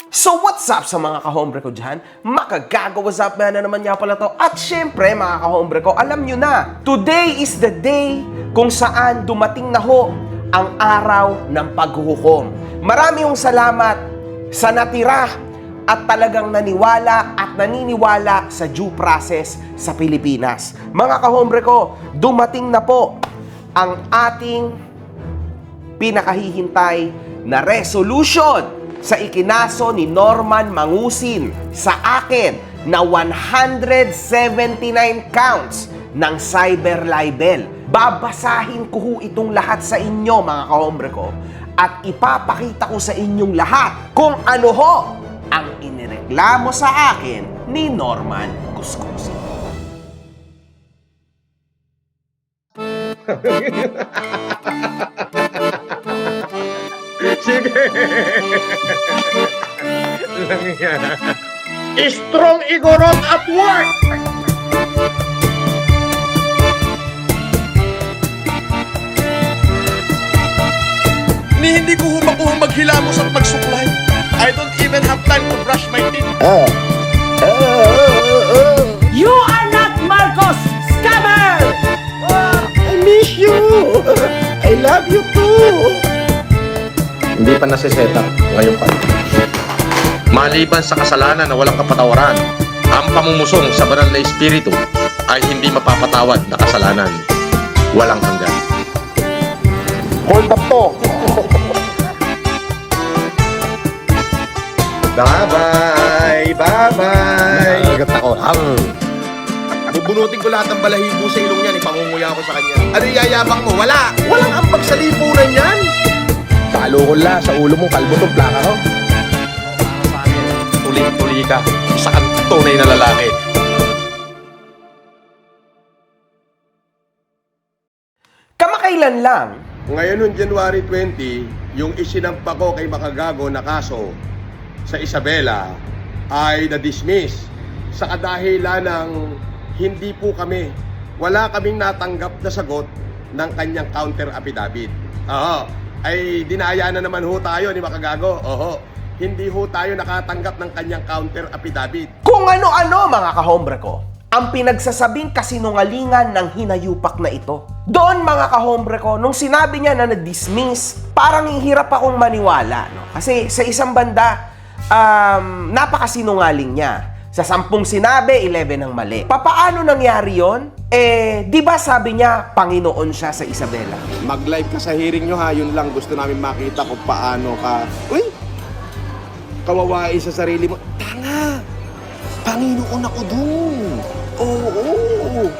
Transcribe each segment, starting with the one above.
So what's up sa mga kahombre ko dyan? Makagago, what's up na naman nga pala to. At syempre mga kahombre ko, alam nyo na, today is the day kung saan dumating na ho ang araw ng paghuhukom. Marami yung salamat sa natira at talagang naniwala at naniniwala sa due process sa Pilipinas. Mga kahombre ko, dumating na po ang ating pinakahihintay na resolution sa ikinaso ni Norman Mangusin sa akin na 179 counts ng cyber libel. Babasahin ko ho itong lahat sa inyo mga kahombre ko at ipapakita ko sa inyong lahat kung ano ho ang inireklamo sa akin ni Norman Gusgusin. Sige. Strong Igorot at work! Hindi ko makuha maghilamos at magsuklay. I don't even have time to brush my teeth. You are not Marcos Scammer! I miss you! I love you too! Hindi pa nasiset up, ngayon pa. Maliban sa kasalanan na walang kapatawaran, ang pamumusong sa banal na espiritu ay hindi mapapatawad na kasalanan. Walang hanggan. Hold up to! Bye-bye! Bye-bye! Nagagat ako. Bubunutin ko lahat ng balahibo sa ilong niyan, ipangunguya ko sa kanya. Ano yayabang mo? Wala! Walang ambag sa lipunan yan! Talo ko la, sa ulo mo, kalbo tong plaka ko. Tuloy-tuloy ka. Isa kang tunay na lalaki. Kamakailan lang, Ngayon noong January 20, yung isinampa ko kay Makagago na kaso sa Isabela ay na-dismiss sa kadahilan ng hindi po kami, wala kaming natanggap na sagot ng kanyang counter affidavit. Ay dinaya na naman ho tayo ni Makagago. Hindi ho tayo nakatanggap ng kanyang counter affidavit. kung ano-ano mga kahombre ko, ang pinagsasabing kasinungalingan ng hinayupak na ito. Doon mga kahombre ko, nung sinabi niya na na-dismiss, parang hirap akong maniwala. No? Kasi sa isang banda, napakasinungaling niya. Sa 10 sinabi, 11 ang mali. Papaano nangyari yon? Di ba sabi niya, Panginoon siya sa Isabela? Mag-live ka sa hearing nyo ha, yun lang gusto namin makita kung paano ka, kawawain sa sarili mo. Tanga! Panginoon ako dun! Oo!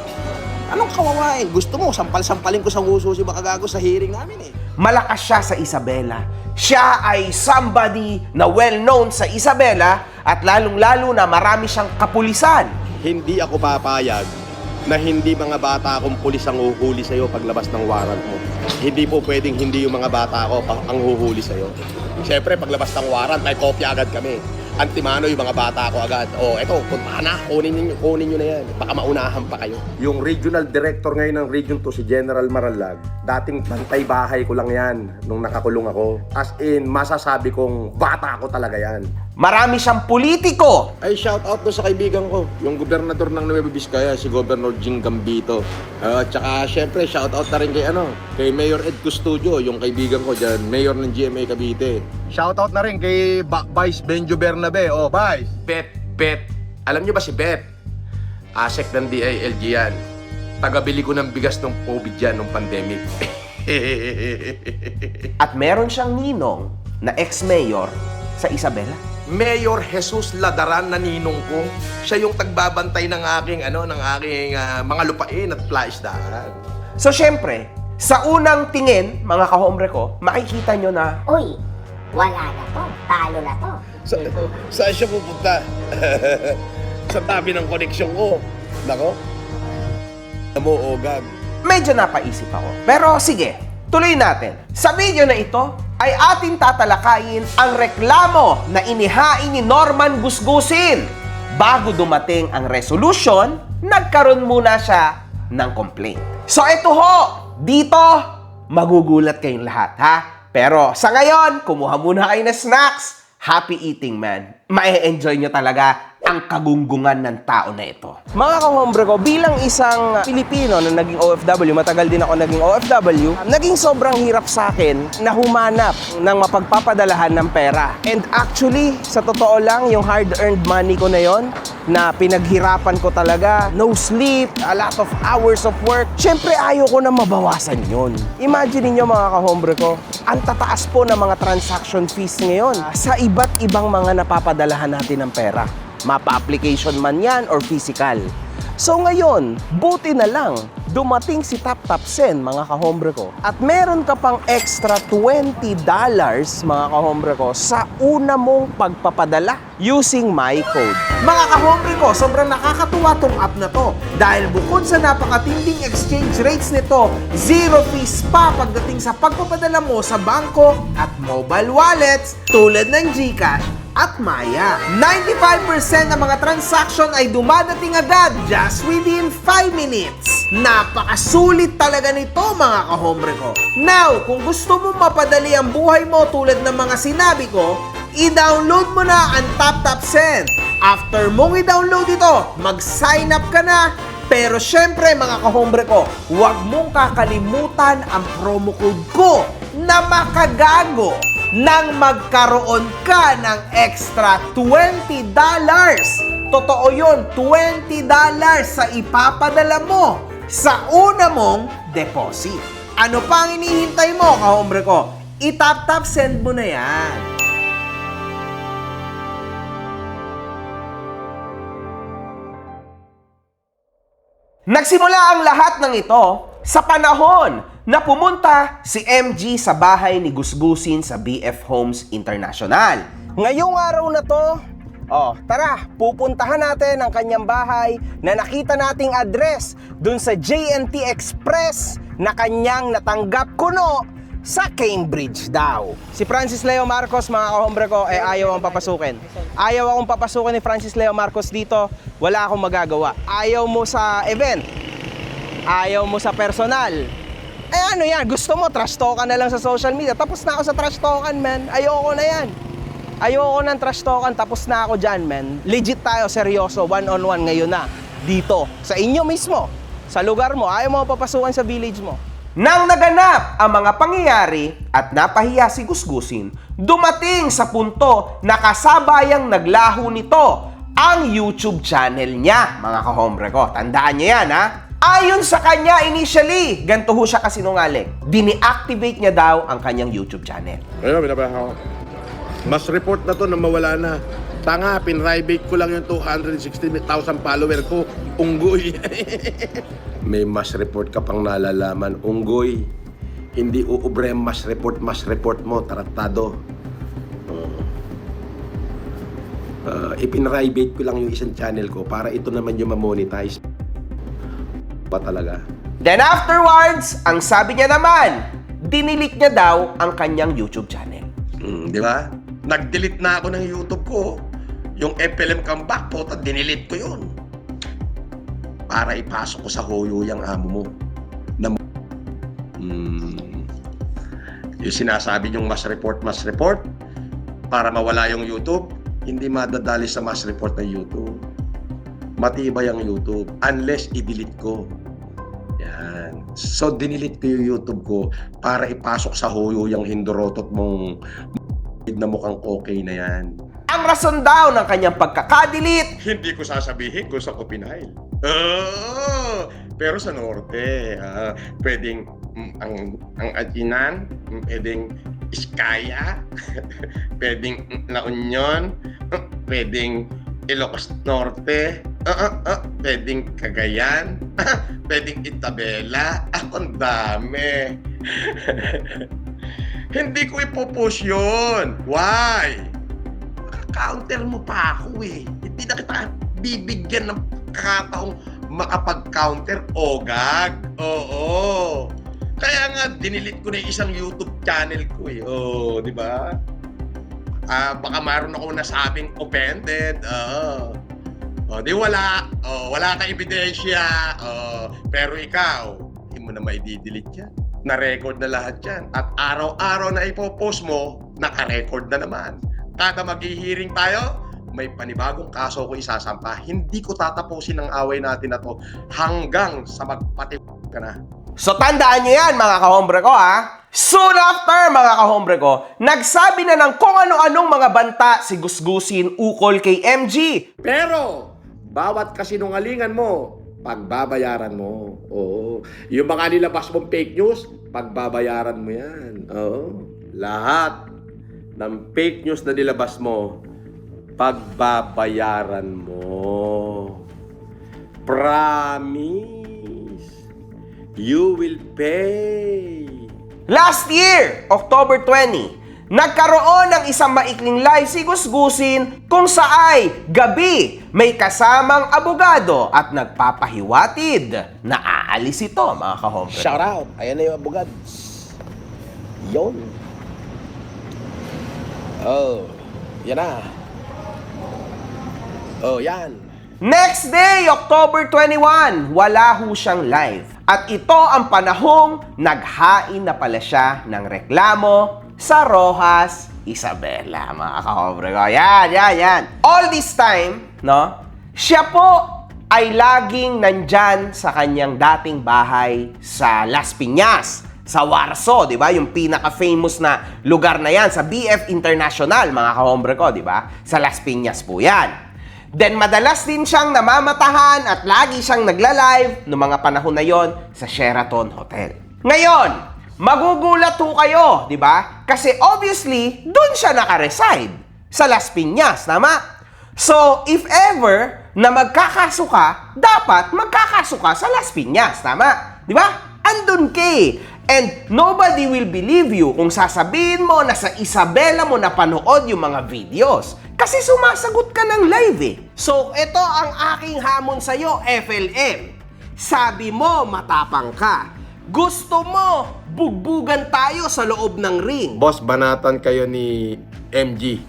Anong kawawain? Gusto mo, sampal-sampalin ko sa nguso si Makagago sa hearing namin eh. Malakas siya sa Isabela. Siya ay somebody na well-known sa Isabela at lalong-lalo na marami siyang kapulisan. Hindi ako papayag na hindi mga bata akong pulis ang huhuli sa'yo paglabas ng warrant mo. Hindi po pwedeng hindi yung mga bata ako ang huhuli sa'yo. Siyempre, paglabas ng warrant, may kopya agad kami. Antimano yung mga bata ko agad. Eto, punta na, kunin nyo na yan. Baka maunahan pa kayo. Yung regional director ngayon ng Region 2, si General Maralag, dating bantay bahay ko lang yan nung nakakulong ako. As in, masasabi kong bata ko talaga yan. Marami siyang politiko. Ay, shout out ko sa kaibigan ko, yung gobernador ng Nueva Vizcaya, si Governor Jing Gambito. Tsaka syempre, shout out na rin kay Mayor Ed Custodio, yung kaibigan ko dyan, Mayor ng GMA Cavite. Shout out na rin kay Vice Benjo Bernabe. Vice. Bet. Alam niyo ba si Bet? Asek ng DILG yan. Tagabili ko ng bigas ng COVID yan nung pandemic. At meron siyang ninong na ex-mayor sa Isabela. Mayor Jesus Ladaran na ninong ko. Siya yung tagbabantay ng aking mga lupain at plaisdaan. So syempre, sa unang tingin, mga kahombre ko, makikita nyo na Uy, wala na to. Talo na to. Saan siya pupunta? Sa tabi ng koneksyon ko. Nako. Mo, Ogag. medyo napaisip ako. Pero sige, tuloy natin. Sa video na ito ay ating tatalakayin ang reklamo na inihain ni Norman Gusgusin. Bago dumating ang resolution, nagkaroon muna siya ng complaint. So ito ho, dito, magugulat kayong lahat ha. Pero sa ngayon, kumuha muna kayo ng snacks happy eating, man. Mae-enjoy nyo talaga ang kagunggungan ng tao na ito. Mga kahombre ko, bilang isang Pilipino na naging OFW, matagal din ako naging OFW, naging sobrang hirap sa akin na humanap ng mapagpapadalahan ng pera. And actually, sa totoo lang, yung hard-earned money ko na yon, na pinaghirapan ko talaga, no sleep, a lot of hours of work, syempre ayaw ko na mabawasan yun. Imagine niyo mga kahombre ko, ang tataas po ng mga transaction fees ngayon sa iba't ibang mga napapadalahan natin ng pera. Mapa-application man yan or physical. So ngayon, buti na lang, dumating si TapTapSend mga kahombre ko. At meron ka pang extra $20 mga kahombre ko sa una mong pagpapadala using my code. Mga kahombre ko, sobrang nakakatuwa tong app na to. Dahil bukod sa napakatinding exchange rates nito, zero fees pa pagdating sa pagpapadala mo sa bangko at mobile wallets tulad ng GCash at Maya. 95% ng mga transaction ay dumadating agad just within 5 minutes. Napakasulit talaga nito mga kahombre ko. Now, kung gusto mo mapadali ang buhay mo tulad ng mga sinabi ko, i-download mo na ang TapTapSend. After mong i-download ito, mag-sign up ka na. Pero syempre mga kahombre ko, huwag mong kakalimutan ang promo code ko na makagago nang magkaroon ka ng extra $20. Totoo yun, $20 sa ipapadala mo sa una mong deposit. Ano pang inihintay mo, kahombre ko? I-tap-tap-send mo na yan. Nagsimula ang lahat ng ito sa panahon na pumunta si MG sa bahay ni Gusgusin sa BF Homes International. Ngayong araw na to, tara, pupuntahan natin ang kanyang bahay na nakita nating address dun sa JNT Express na kanyang natanggap kuno sa Cambridge daw. Si Francis Leo Marcos, mga kahombre ko, ayaw ang papasukin. Ayaw akong papasukin ni Francis Leo Marcos dito, wala akong magagawa. Ayaw mo sa event, ayaw mo sa personal. Ano yan, gusto mo, trash talkan na lang sa social media. Tapos na ako sa trash talkan, man. Ayoko na yan. Ayoko ng trash talkan, tapos na ako dyan, man. Legit tayo, seryoso, one-on-one ngayon na. Dito, sa inyo mismo, sa lugar mo, ayaw mo papasukan sa village mo. Nang naganap ang mga pangyayari at napahiya si Gusgusin, dumating sa punto na kasabayang naglaho nito ang YouTube channel niya, mga kahombre ko. Tandaan niyo yan, ha? Ayon sa kanya initially, ganito ho siya kasinungaling. Dini-activate niya daw ang kanyang YouTube channel. Ayun, binabaha ko. Mas report na to na mawala na. Tanga, pinribate ko lang yung 260,000 follower ko. Unggoy. May mas report ka pang nalalaman. Unggoy. Hindi uubre ang mas report mo. Tratado. Ipinribate ko lang yung isang channel ko para ito naman yung ma-monetize. Pa talaga. Then afterwards, ang sabi niya naman, dinilit niya daw ang kanyang YouTube channel. Di ba? Nag-delete na ako ng YouTube ko. Yung FLM comeback po, dinilit ko yun. Para ipasok ko sa hoyo yung amo mo. Na yung sinasabi yung mas report, para mawala yung YouTube, hindi madadali sa mas report ng YouTube. Matibay ang YouTube unless i-delete ko. Yan. So, dinilit ko yung YouTube ko para ipasok sa hoyo yung hindorotot mong na mukhang okay na yan. Ang rason daw ng kanyang pagkakadelete, Hindi ko sasabihin kung saan ko pinahil. Pero sa norte, pwedeng ang Atinan, pwedeng Iskaya, pwedeng La Union, pwedeng Ilocos Norte, pwedeng Cagayan, pwedeng Isabela. Ang dami. Hindi ko ipopost yun. Why? Counter mo pa ako eh. Hindi na kita bibigyan ng kakataong makapag-counter. Gag. Oo. Kaya nga, dinilit ko na yung isang YouTube channel ko eh. Di ba? Baka mayroon ako nasabing offended. Di wala. Wala kang ebidensya. Pero ikaw, hindi mo na mai-delete yan. Na-record na lahat yan. At araw-araw na ipopost mo, naka-record na naman. Kada maghihiring tayo, may panibagong kaso ko isasampa. Hindi ko tatapusin ang away natin na to hanggang sa magpati ka na. So tandaan nyo yan mga kahombre ko ha. Soon after mga kahombre ko, nagsabi na ng kung ano-anong mga banta si Gusgusin ukol kay MG. Pero, bawat kasinungalingan mo, pagbabayaran mo. Oo. Yung mga nilabas mong fake news, pagbabayaran mo yan. Oo. Lahat ng fake news na nilabas mo, pagbabayaran mo. Promise. You will pay. Last year, October 20, nagkaroon ng isang maikling live si Gusgusin kung saay gabi may kasamang abogado at nagpapahiwatid na aalis ito mga kahombre. Shout out. Ayan na yung abogad. Yon. Oh. Yan na. Oh, yan. Next day, October 21, wala ho siyang live. At ito ang panahong naghain na pala siya ng reklamo sa Rojas Isabela, mga kahombre ko. Yan. All this time, no, siya po ay laging nandyan sa kanyang dating bahay sa Las Piñas, sa Warsaw, di ba? Yung pinaka-famous na lugar na yan, sa BF International, mga kahombre ko, di ba? Sa Las Piñas po yan. Then madalas din siyang namamatahan at lagi siyang nagla-live noong mga panahon na yon sa Sheraton Hotel. Ngayon, magugulat ho kayo, di ba? Kasi obviously, doon siya naka-reside sa Las Piñas, tama? So, if ever na magkakaso ka, dapat magkakaso ka sa Las Piñas, tama? Di ba? Andun ka eh. And nobody will believe you kung sasabihin mo na sa Isabela mo napanood yung mga videos. Kasi sumasagot ka ng live eh. So, ito ang aking hamon sa'yo, FLM. Sabi mo, matapang ka. Gusto mo, bugbugan tayo sa loob ng ring. Boss, banatan kayo ni MG.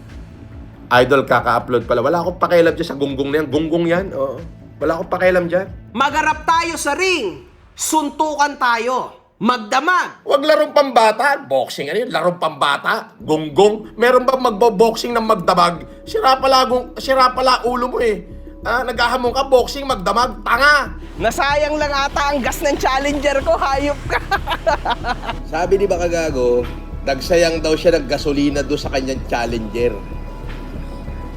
Idol, kaka-upload pala. Wala akong pakialam dyan sa gunggong na yan. Gunggong yan, oo. Wala akong pakialam dyan. Magarap tayo sa ring. Suntukan tayo. Magdamag. Huwag larong pambata. Boxing, ano yun? Larong pambata. Gunggong. Meron ba magbo-boxing ng magdamag? Sira pala ulo mo eh. Naghahamon ka, boxing, magdamag. Tanga! Nasayang lang ata ang gas ng challenger ko. Hayop ka. Sabi ni Bakagago, nagsayang daw siya ng gasolina doon sa kanyang challenger.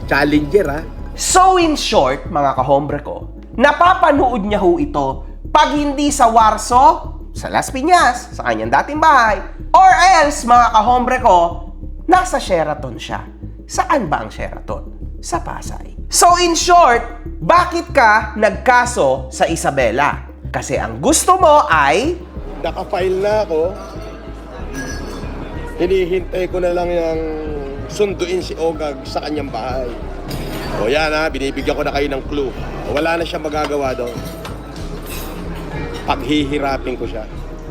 Challenger, ha? So in short, mga kahombre ko, napapanood niya ho ito pag hindi sa Warsaw, sa Las Piñas, sa kanyang dating bahay, or else, mga kahombre ko, nasa Sheraton siya. Saan ba ang Sheraton? Sa Pasay. So in short, bakit ka nagkaso sa Isabela? Kasi ang gusto mo ay... Naka-file na ako. Hinihintay ko na lang yung sunduin si Ogag sa kanyang bahay. O yan ha, binibigyan ko na kayo ng clue. Wala na siyang magagawa doon. Paghihirapin ko siya.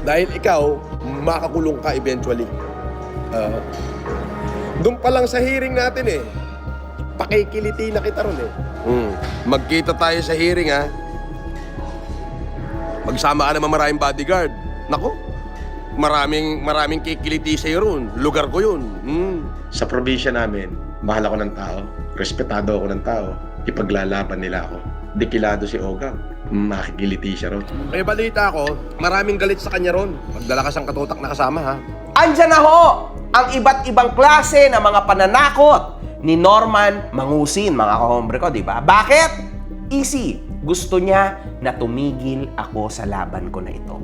Dahil ikaw, makakulong ka eventually. Doon pa lang sa hearing natin eh. Pakikiliti na kita ron eh. Magkita tayo sa hearing ha. Magsama ka naman maraming bodyguard. Nako, maraming kikiliti sa'yo ron. Lugar ko yun. Sa probinsya namin, mahal ako ng tao, respetado ako ng tao, ipaglalaban nila ako. Dekilado si Ogang, makikiliti siya ron. May balita ko, maraming galit sa kanya ron. Magdala ka sang katutak na kasama ha. Andyan na ho ang iba't ibang klase ng mga pananakot ni Norman Mangusin, mga kahombre ko, di ba? Bakit? Easy. Gusto niya na tumigil ako sa laban ko na ito.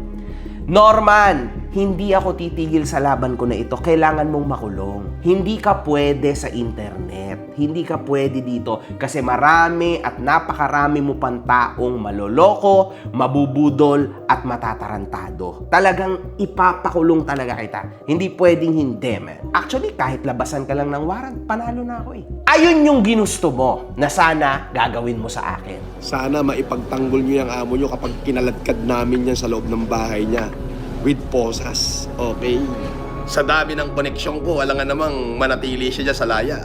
Norman, hindi ako titigil sa laban ko na ito. Kailangan mong makulong. Hindi ka pwede sa internet. Hindi ka pwede dito kasi marami at napakarami mo pang taong maloloko, mabubudol at matatarantado. Talagang ipapakulong talaga kita. Hindi pwedeng hindi, man. Actually, kahit labasan ka lang ng warrant, panalo na ako eh. Ayun yung ginusto mo na sana gagawin mo sa akin. Sana maipagtanggol niyo yung amo niyo kapag kinaladkad namin yan sa loob ng bahay niya. With posas. Okay? Sa dami ng koneksyon ko, alangan namang manatili siya dyan sa laya.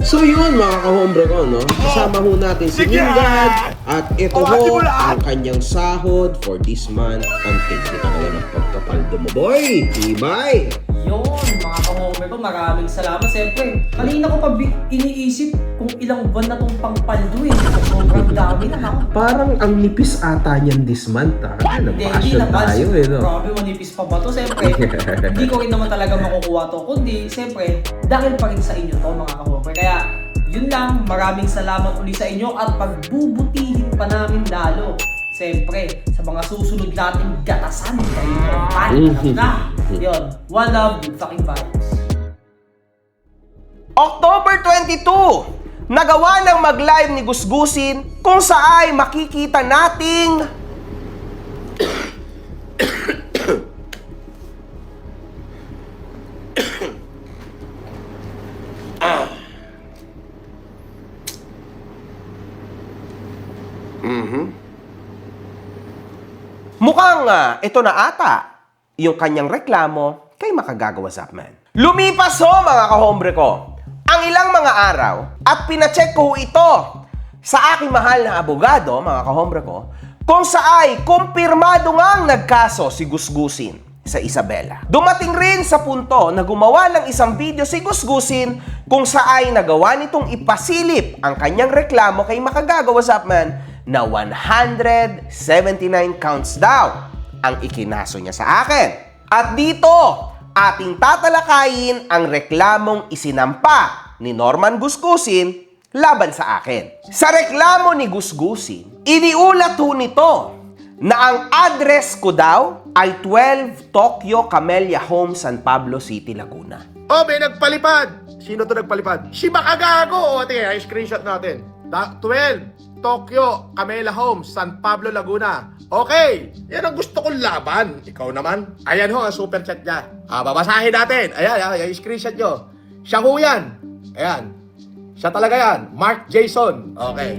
So yun mga kahombre ko, no? Kasama ho natin si Wingard at ito ho ang kanyang sahod for this month. Ang tigil ka kaya ng pagkapaldo mo, boy! Tibay! Yun, mga kahombre ko. to, maraming salamat. Siyempre, kanina ko pa iniisip kung ilang buwan na tong pangpaldo eh. Sobrang dami na ako. Parang ang nipis ata niyan this month, ha? Hindi naman. Grabe, manipis pa ba to? Siyempre, hindi ko rin naman talaga makukuha to. Kundi, siyempre, dahil pa rin sa inyo to, mga kahopper. Kaya, yun lang, maraming salamat uli sa inyo at pagbubutihin pa namin lalo. Siyempre, sa mga susunod nating gatasan, kayo na. Yun, one love, good fucking vibes. October 22, nagawa ng mag-live ni Gusgusin kung saan makikita nating mukhang ito na ata yung kanyang reklamo kay Makagagawa Zapman. Lumipas ho mga kahombre ko ang ilang mga araw at pinacheck ko ito sa aking mahal na abogado mga kahombre ko kung saay kumpirmado ngang nagkaso si Gusgusin sa Isabela. Dumating rin sa punto na gumawa ng isang video si Gusgusin kung saay nagawa nitong ipasilip ang kanyang reklamo kay Makagagawa Zapman na 179 counts daw ang ikinaso niya sa akin. At dito, ating tatalakayin ang reklamong isinampa ni Norman Gusgusin laban sa akin. Sa reklamo ni Gusgusin, iniulat ho nito na ang address ko daw ay 12 Tokyo Camellia Home, San Pablo City, Laguna. Oh, may nagpalipad. Sino to nagpalipad? Si Makagago. O, tingnan, screenshot natin. 12 Tokyo Camellia Home, San Pablo, Laguna. Okay, yan ang gusto kong laban. Ikaw naman. Ayan ho, ang super chat niya. Babasahin natin. Ayan, screenshot nyo. Siya ho yan. Ayan. Siya talaga yan. Mark Jason. Okay.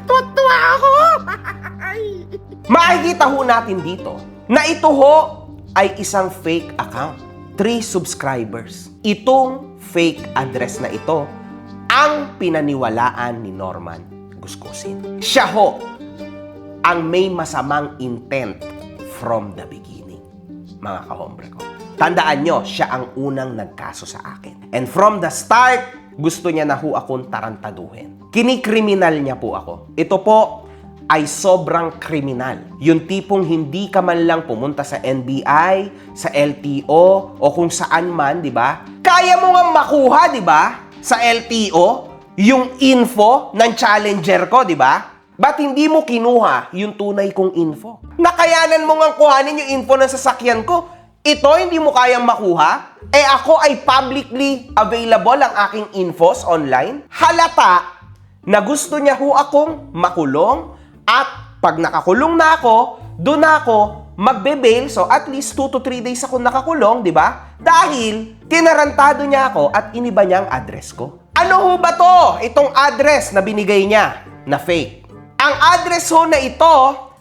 Tuwa ako. Makikita ho natin dito na ito ho ay isang fake account. 3 subscribers. Itong fake address na ito ang pinaniwalaan ni Norman Gusgusin. Siya ho ang may masamang intent from the beginning, mga kahombre ko. Tandaan nyo, siya ang unang nagkaso sa akin. And from the start, gusto niya na ho akong tarantaduhin. Kinikriminal niya po ako. Ito po ay sobrang kriminal. Yung tipong hindi ka man lang pumunta sa NBI, sa LTO, o kung saan man, di ba? Kaya mo nga makuha, di ba? Sa LTO, yung info ng challenger ko, di ba? Ba't hindi mo kinuha yung tunay kong info? Nakayanan mo nga kuhanin yung info ng sasakyan ko. Ito, hindi mo kayang makuha? Eh ako ay publicly available ang aking infos online. Halata na gusto niya ho akong makulong at pag nakakulong na ako, doon ako magbe-bail. So at least 2 to 3 days ako nakakulong, di ba? Dahil tinarantado niya ako at iniba niya ang address ko. Ano ho ba to? Itong address na binigay niya na fake. Ang address ho na ito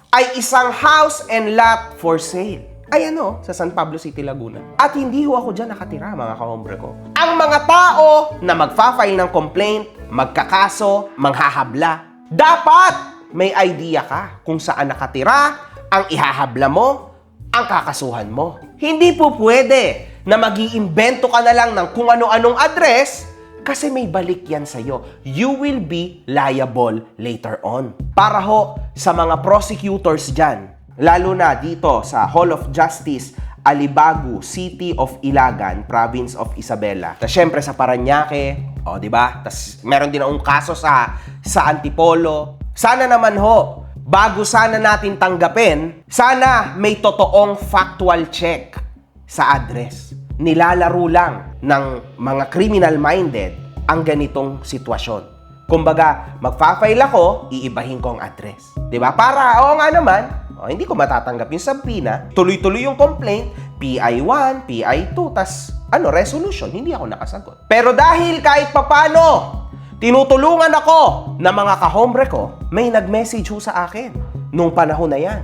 ay isang house and lot for sale. Ay ano, sa San Pablo City, Laguna. At hindi ho ako dyan nakatira, mga kahombre ko. Ang mga tao na magfa-file ng complaint, magkakaso, manghahabla, dapat may idea ka kung saan nakatira, ang ihahabla mo, ang kakasuhan mo. Hindi po pwede na mag-iimbento ka na lang ng kung ano-anong address kasi may balik yan sa'yo. You will be liable later on. Para ho sa mga prosecutors dyan, lalo na dito sa Hall of Justice, Alibagu, City of Ilagan, Province of Isabela. Tapos syempre sa Parañaque, di ba? Tapos meron din akong kaso sa Antipolo. Sana naman ho, bago sana natin tanggapin, sana may totoong factual check sa address. Nilalaro lang ng mga criminal-minded ang ganitong sitwasyon. Kumbaga, magfa-file ako, iibahin ko ang address. Diba? Para, nga naman, hindi ko matatanggap yung subpoena, tuloy-tuloy yung complaint, PI1, PI2, tas resolution, hindi ako nakasagot. Pero dahil kahit papano, tinutulungan ako ng mga kahombre ko, may nag-message ho sa akin nung panahon na yan.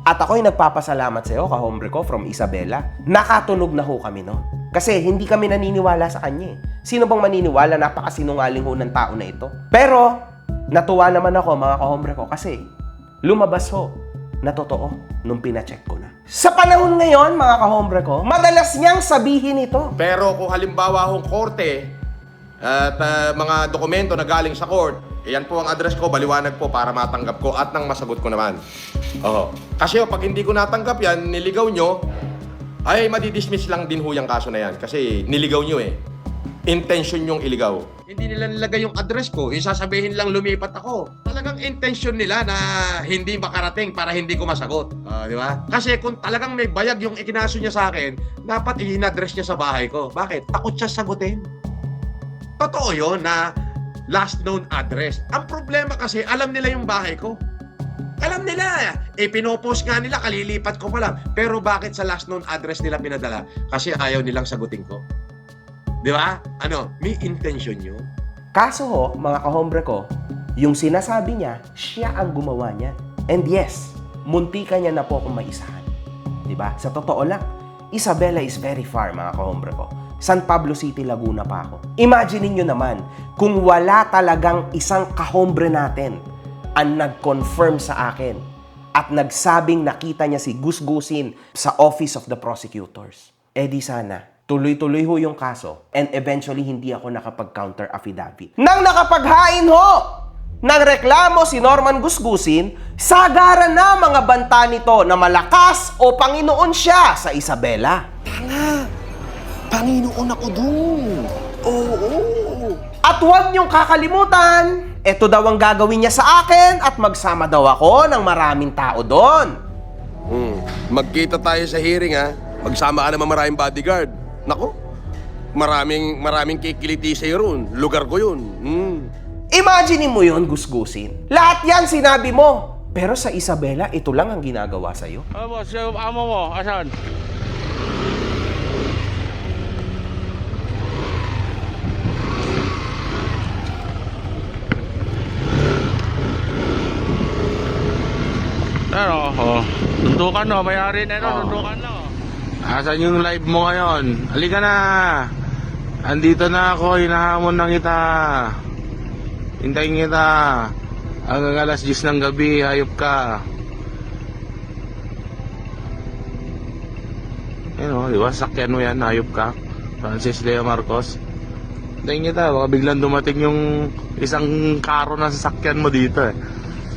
At ako'y nagpapasalamat sa iyo, kahombre ko, from Isabela. Nakatunog na ho kami, no? Kasi hindi kami naniniwala sa kanya. Sino bang maniniwala? Napakasinungaling ho ng tao na ito. Pero, natuwa naman ako, mga kahombre ko, kasi lumabas ho na totoo nung pinacheck ko na. Sa panahon ngayon, mga kahombre ko, madalas niyang sabihin ito. Pero kung halimbawa hong korte at mga dokumento na galing sa court, yan po ang address ko, baliwanag po para matanggap ko at nang masagot ko naman. Oo. Kasi pag hindi ko natanggap yan, niligaw nyo, ay madidismiss lang din ho yung kaso na yan. Kasi niligaw nyo eh. Intention yung iligaw. Hindi nila nilagay yung address ko, sasabihin lang lumipat ako. Talagang intention nila na hindi makarating para hindi ko masagot. Di ba? Kasi kung talagang may bayag yung ikinaso niya sa akin, dapat i-address niya sa bahay ko. Bakit? Takot siya sagutin. Totoo yun na last known address. Ang problema kasi, alam nila yung bahay ko. Alam nila. Pinopost nga nila, kalilipat ko pa lang. Pero bakit sa last known address nila pinadala? Kasi ayaw nilang sagutin ko. Di ba? May intention yun. Kaso ho, mga kahombre ko, yung sinasabi niya, siya ang gumawa niya. And yes, muntika niya na po akong maisahan. Diba? Sa totoo lang, Isabela is very far, mga kahombre ko. San Pablo City, Laguna pa ako. Imagine niyo naman, kung wala talagang isang kahombre natin ang nag-confirm sa akin at nagsabing nakita niya si Gus Gusin sa Office of the Prosecutors. Di sana, tuloy-tuloy ho yung kaso and eventually hindi ako nakapag-counter affidavit. Nang nakapaghain ho ng reklamo si Norman Gusgusin, sagaran na mga banta nito na malakas o Panginoon siya sa Isabela. Panginoon ako dun. Oo. At huwag niyong kakalimutan, ito daw ang gagawin niya sa akin at magsama daw ako ng maraming tao doon. Magkita tayo sa hearing ha. Magsama ka naman maraming bodyguard. Nako, maraming kikiliti sa'yo ron. Lugar ko yun. Imagine mo yun, Gusgusin. Lahat yan sinabi mo. Pero sa Isabela, ito lang ang ginagawa sa'yo. Boss, yung amo mo, asan? Tuntukan no, may-ari na ito, tuntukan no. Asan yung live mo ngayon? Halika na! Andito na ako, hinahamon na kita. Hintayin kita. Hanggang alas 10 ng gabi, hayop ka. Di ba? Sakyan mo yan, hayop ka. Francis Leo Marcos. Hintayin kita, baka biglang dumating yung isang karo na sasakyan mo dito eh.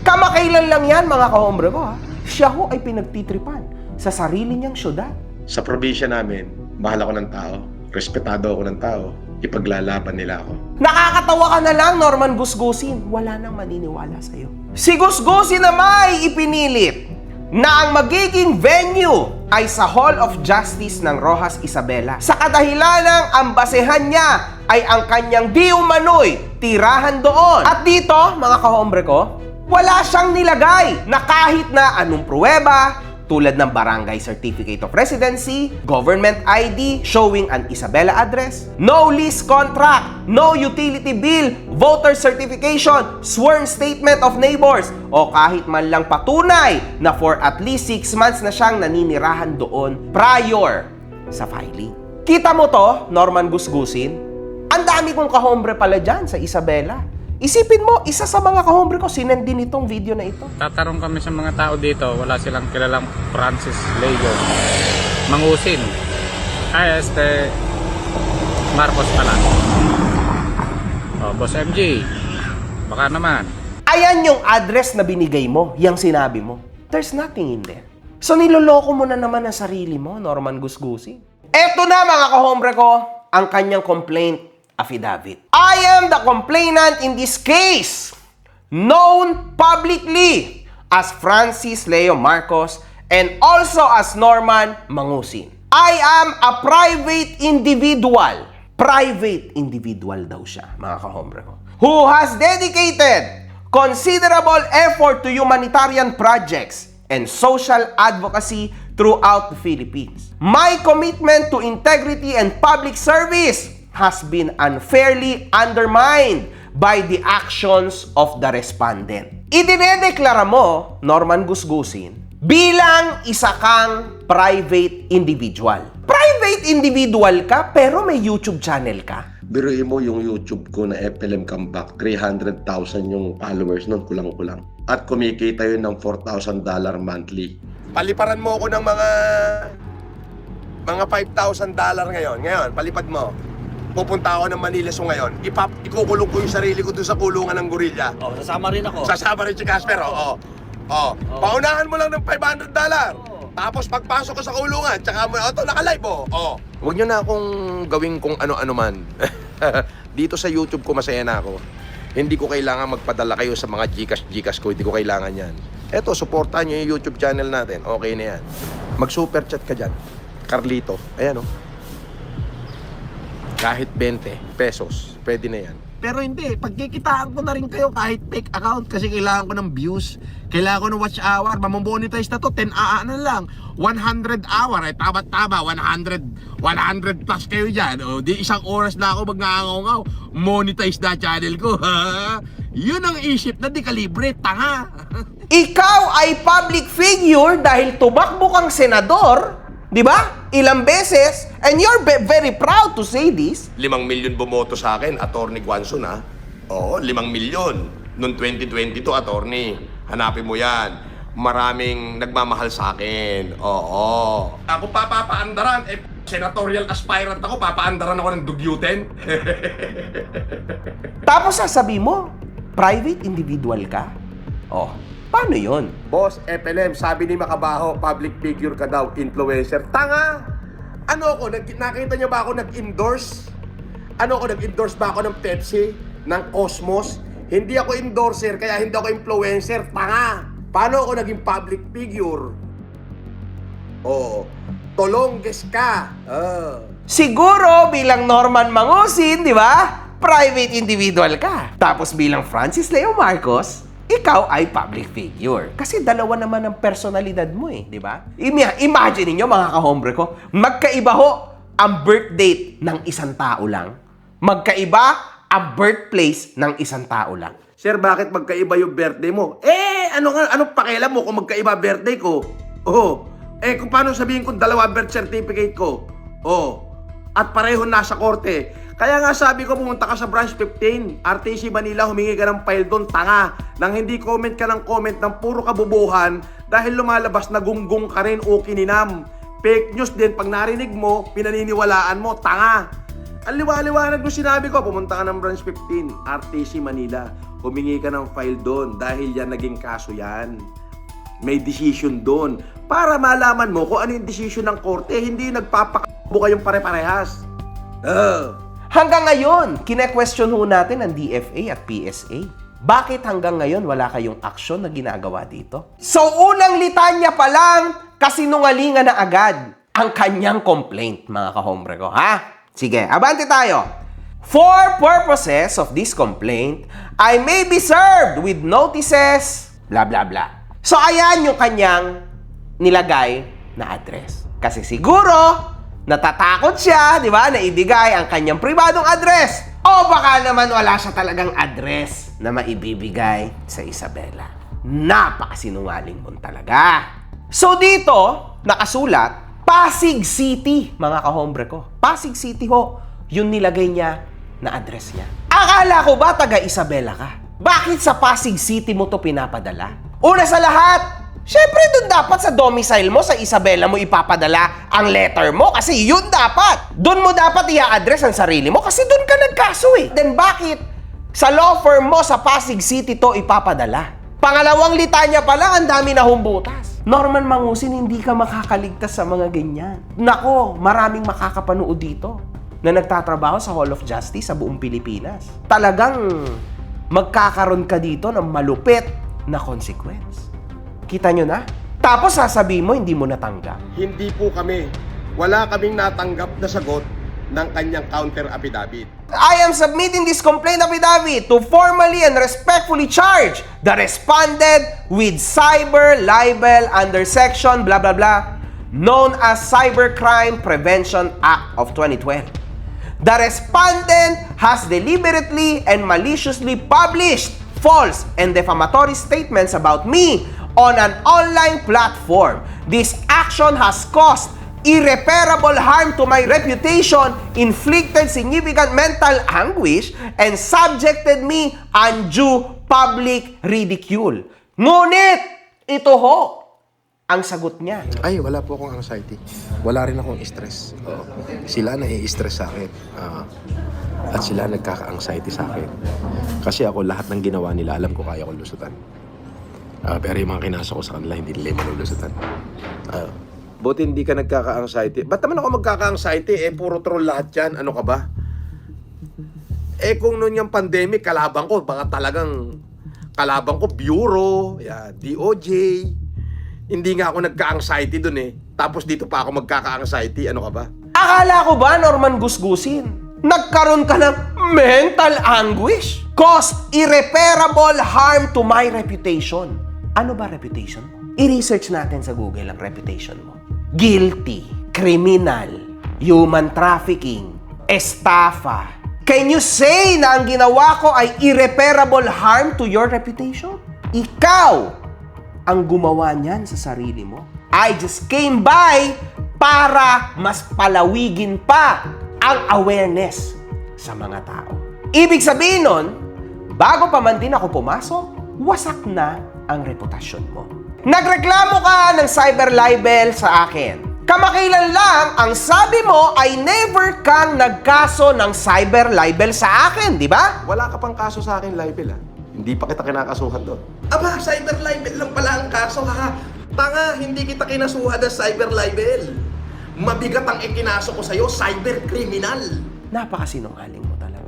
Kamakailan lang yan, mga kahombre ko, ha? Siya ho ay pinagtitripan sa sarili niyang syudad. Sa probinsya namin, mahal ako ng tao. Respetado ako ng tao. Ipaglalaban nila ako. Nakakatawa ka na lang, Norman Gusgusin. Wala nang maniniwala sa'yo. Si Gusgusin na may ipinilit na ang magiging venue ay sa Hall of Justice ng Roxas Isabela. Sa kadahilanang ang basehan niya ay ang kanyang di umano'y tirahan doon. At dito, mga kahombre ko, wala siyang nilagay na kahit na anong pruweba, tulad ng Barangay Certificate of Residency, Government ID showing an Isabela address, no lease contract, no utility bill, voter certification, sworn statement of neighbors, o kahit man lang patunay na for at least 6 months na siyang naninirahan doon prior sa filing. Kita mo to, Norman Gusgusin? Ang dami kong kahombre pala dyan sa Isabela. Isipin mo, isa sa mga kahombre ko sinend din itong video na ito. Tatarong kami sa mga tao dito, wala silang kilalang Francis Leo Mangusin. Marcos pala. Boss MG, baka naman. Ayan yung address na binigay mo, yung sinabi mo. There's nothing in there. So niloloko mo na naman ang sarili mo, Norman Gusgusin. Eto na mga kahombre ko, ang kanyang complaint affidavit. I am the complainant in this case, known publicly as Francis Leo Marcos and also as Norman Mangusin. I am a private individual. Private individual daw siya, mga kahombre ko, who has dedicated considerable effort to humanitarian projects and social advocacy throughout the Philippines. My commitment to integrity and public service has been unfairly undermined by the actions of the respondent. Idinedeklara mo, Norman Gusgusin, bilang isa kang private individual. Private individual ka pero may YouTube channel ka. Biruin mo yung YouTube ko na FLM Comeback, 300,000 yung followers nun, kulang-kulang. At kumikita yun ng $4,000 monthly. paliparan mo ako ng mga $5,000 ngayon. Ngayon, palipad mo. Pupunta ako ng Manila so ngayon. Ikukulong ko yung sarili ko doon sa kulungan ng gorilla. Oh, sasama rin ako. Sasama rin si Casper, oo. Paunahan mo lang ng $500. Tapos pagpasok ko sa kulungan, tsaka mo, ito, naka-live, oh. Huwag nyo na akong gawin kung ano-ano man. Dito sa YouTube ko, masaya na ako. Hindi ko kailangan magpadala kayo sa mga Gcash ko. Hindi ko kailangan yan. Eto, supportahan nyo yung YouTube channel natin. Okay na yan. Mag-super chat ka dyan. Carlito. Ayan, oh. Kahit 20 pesos, pwede na yan. Pero hindi, pagkikitaan ko na rin kayo kahit fake account kasi kailangan ko ng views, kailangan ko ng watch hour, mamonetize na to, 10 na lang, 100 hour, tama, 100 plus kayo dyan, o di isang oras na ako magngangaw-ngaw, monetize na channel ko, ha? Yun ang isip na di kalibre, tanga. Ikaw ay public figure dahil tumakbo kang senador, di ba? Ilang beses, and you're very proud to say this. 5 milyon bumoto sa akin, Attorney Guanzon, ha? Oo, 5 milyon. Noong 2022, Attorney, hanapin mo yan. Maraming nagmamahal sa akin. Oo. Ako papaandaran, senatorial aspirant ako, papaandaran ako ng dugyuten. Tapos sasabihin mo, private individual ka? Oh, paano yun? Boss, FLM, sabi ni Makabaho, public figure ka daw, influencer. Tanga! Ano ako, nakita niyo ba ako nag-endorse? Ano ako, nag-endorse ba ako ng Pepsi? Ng Cosmos? Hindi ako endorser, kaya hindi ako influencer. Tanga! Paano ako naging public figure? Oo. Tolongges ka. Siguro bilang Norman Mangusin, di ba? Private individual ka. Tapos bilang Francis Leo Marcos, ikaw ay public figure. Kasi dalawa naman ang personalidad mo eh, di ba? Imagine niyo mga kahombre ko, magkaiba ho ang birth date ng isang tao lang. Magkaiba ang birthplace ng isang tao lang. Sir, bakit magkaiba yung birthday mo? Anong pakialam mo kung magkaiba birthday ko? Kung paano sabihin kung dalawa birth certificate ko? At pareho nasa korte. Kaya nga sabi ko, pumunta ka sa branch 15, RTC Manila, humingi ka ng file doon, tanga. Nang hindi comment ka ng comment ng puro kabubuhan dahil lumalabas na gunggong ka rin o kininam. Fake news din, pag narinig mo, pinaniniwalaan mo, tanga. Ang liwa-liwanag mo sinabi ko, pumunta ka ng branch 15, RTC Manila, humingi ka ng file doon dahil yan naging kaso yan. May decision doon. Para malaman mo kung ano yung decision ng korte, hindi nagpapakabo kayong pare-parehas. Hanggang ngayon, kine-question ho natin ang DFA at PSA. Bakit hanggang ngayon wala kayong aksyon na ginagawa dito? So unang litanya pa lang, kasinungalingan na agad ang kanyang complaint, mga kahombre ko, ha? Sige, abante tayo. For purposes of this complaint, I may be served with notices, blah blah blah. So ayan yung kanyang nilagay na address. Kasi siguro, natatakot siya, di ba, na ibigay ang kanyang pribadong address. O baka naman wala siya talagang address na maibibigay sa Isabela. Napakasinungaling mo talaga. So dito, nakasulat, Pasig City, mga kahombre ko. Pasig City ho, yung nilagay niya na address niya. Akala ko ba taga Isabela ka? Bakit sa Pasig City mo to pinapadala? Una sa lahat, syempre dun dapat sa domicile mo, sa Isabela mo ipapadala ang letter mo kasi yun dapat. Dun mo dapat i-address ang sarili mo kasi dun ka nagkaso eh. Then bakit sa law firm mo sa Pasig City to ipapadala? Pangalawang litanya pa lang, ang dami na humbutas. Norman Mangusin, hindi ka makakaligtas sa mga ganyan. Nako, maraming makakapanood dito na nagtatrabaho sa Hall of Justice sa buong Pilipinas. Talagang magkakaroon ka dito ng malupit na consequence. Kita nyo na? Tapos sasabihin mo, hindi mo natanggap. Hindi po kami. Wala kaming natanggap na sagot ng kanyang counter affidavit. I am submitting this complaint affidavit to formally and respectfully charge the respondent with cyber libel under section blah blah blah known as Cybercrime Prevention Act of 2012. The respondent has deliberately and maliciously published false and defamatory statements about me on an online platform. This action has caused irreparable harm to my reputation, inflicted significant mental anguish, and subjected me undue public ridicule. Ngunit, ito ho, Ang sagot niya, Ay, wala po akong anxiety. Wala rin akong stress. Oo. Sila nai-stress sa akin. At sila nagkaka-anxiety sa akin. Kasi ako, lahat ng ginawa nila, alam ko kaya ko lusutan. Pero yung mga kinasa ko sa kanila, hindi nila malulusutan. Buti hindi ka nagkaka-anxiety. Ba't naman ako magkaka-anxiety? Puro troll lahat yan. Ano ka ba? Kung noon yung pandemic, kalaban ko, baka talagang kalaban ko, Bureau, DOJ. Hindi nga ako nagka-anxiety dun Tapos dito pa ako magkaka-anxiety. Ano ka ba? akala ko ba, Norman Gusgusin, nagkaroon ka ng mental anguish? Cause irreparable harm to my reputation. Ano ba reputation mo? I-research natin sa Google ang reputation mo. Guilty, criminal, human trafficking, estafa. Can you say na ang ginawa ko ay irreparable harm to your reputation? Ikaw ang gumawa niyan sa sarili mo. I just came by para mas palawigin pa ang awareness sa mga tao. Ibig sabihin nun, bago pa man din ako pumasok, wasak na ang reputasyon mo. Nagreklamo ka ng cyber libel sa akin. Kamakailan lang, ang sabi mo ay never kang nagkaso ng cyber libel sa akin, di ba? Wala ka pang kaso sa akin, libel Hindi pa kita kinakasuhan doon. Aba, cyber libel lang pala ang kaso ha. Tanga, hindi kita kinasuhan ng cyber libel. Mabigat ang ikinaso ko sa'yo, cyber criminal. Napakasinungaling mo talaga.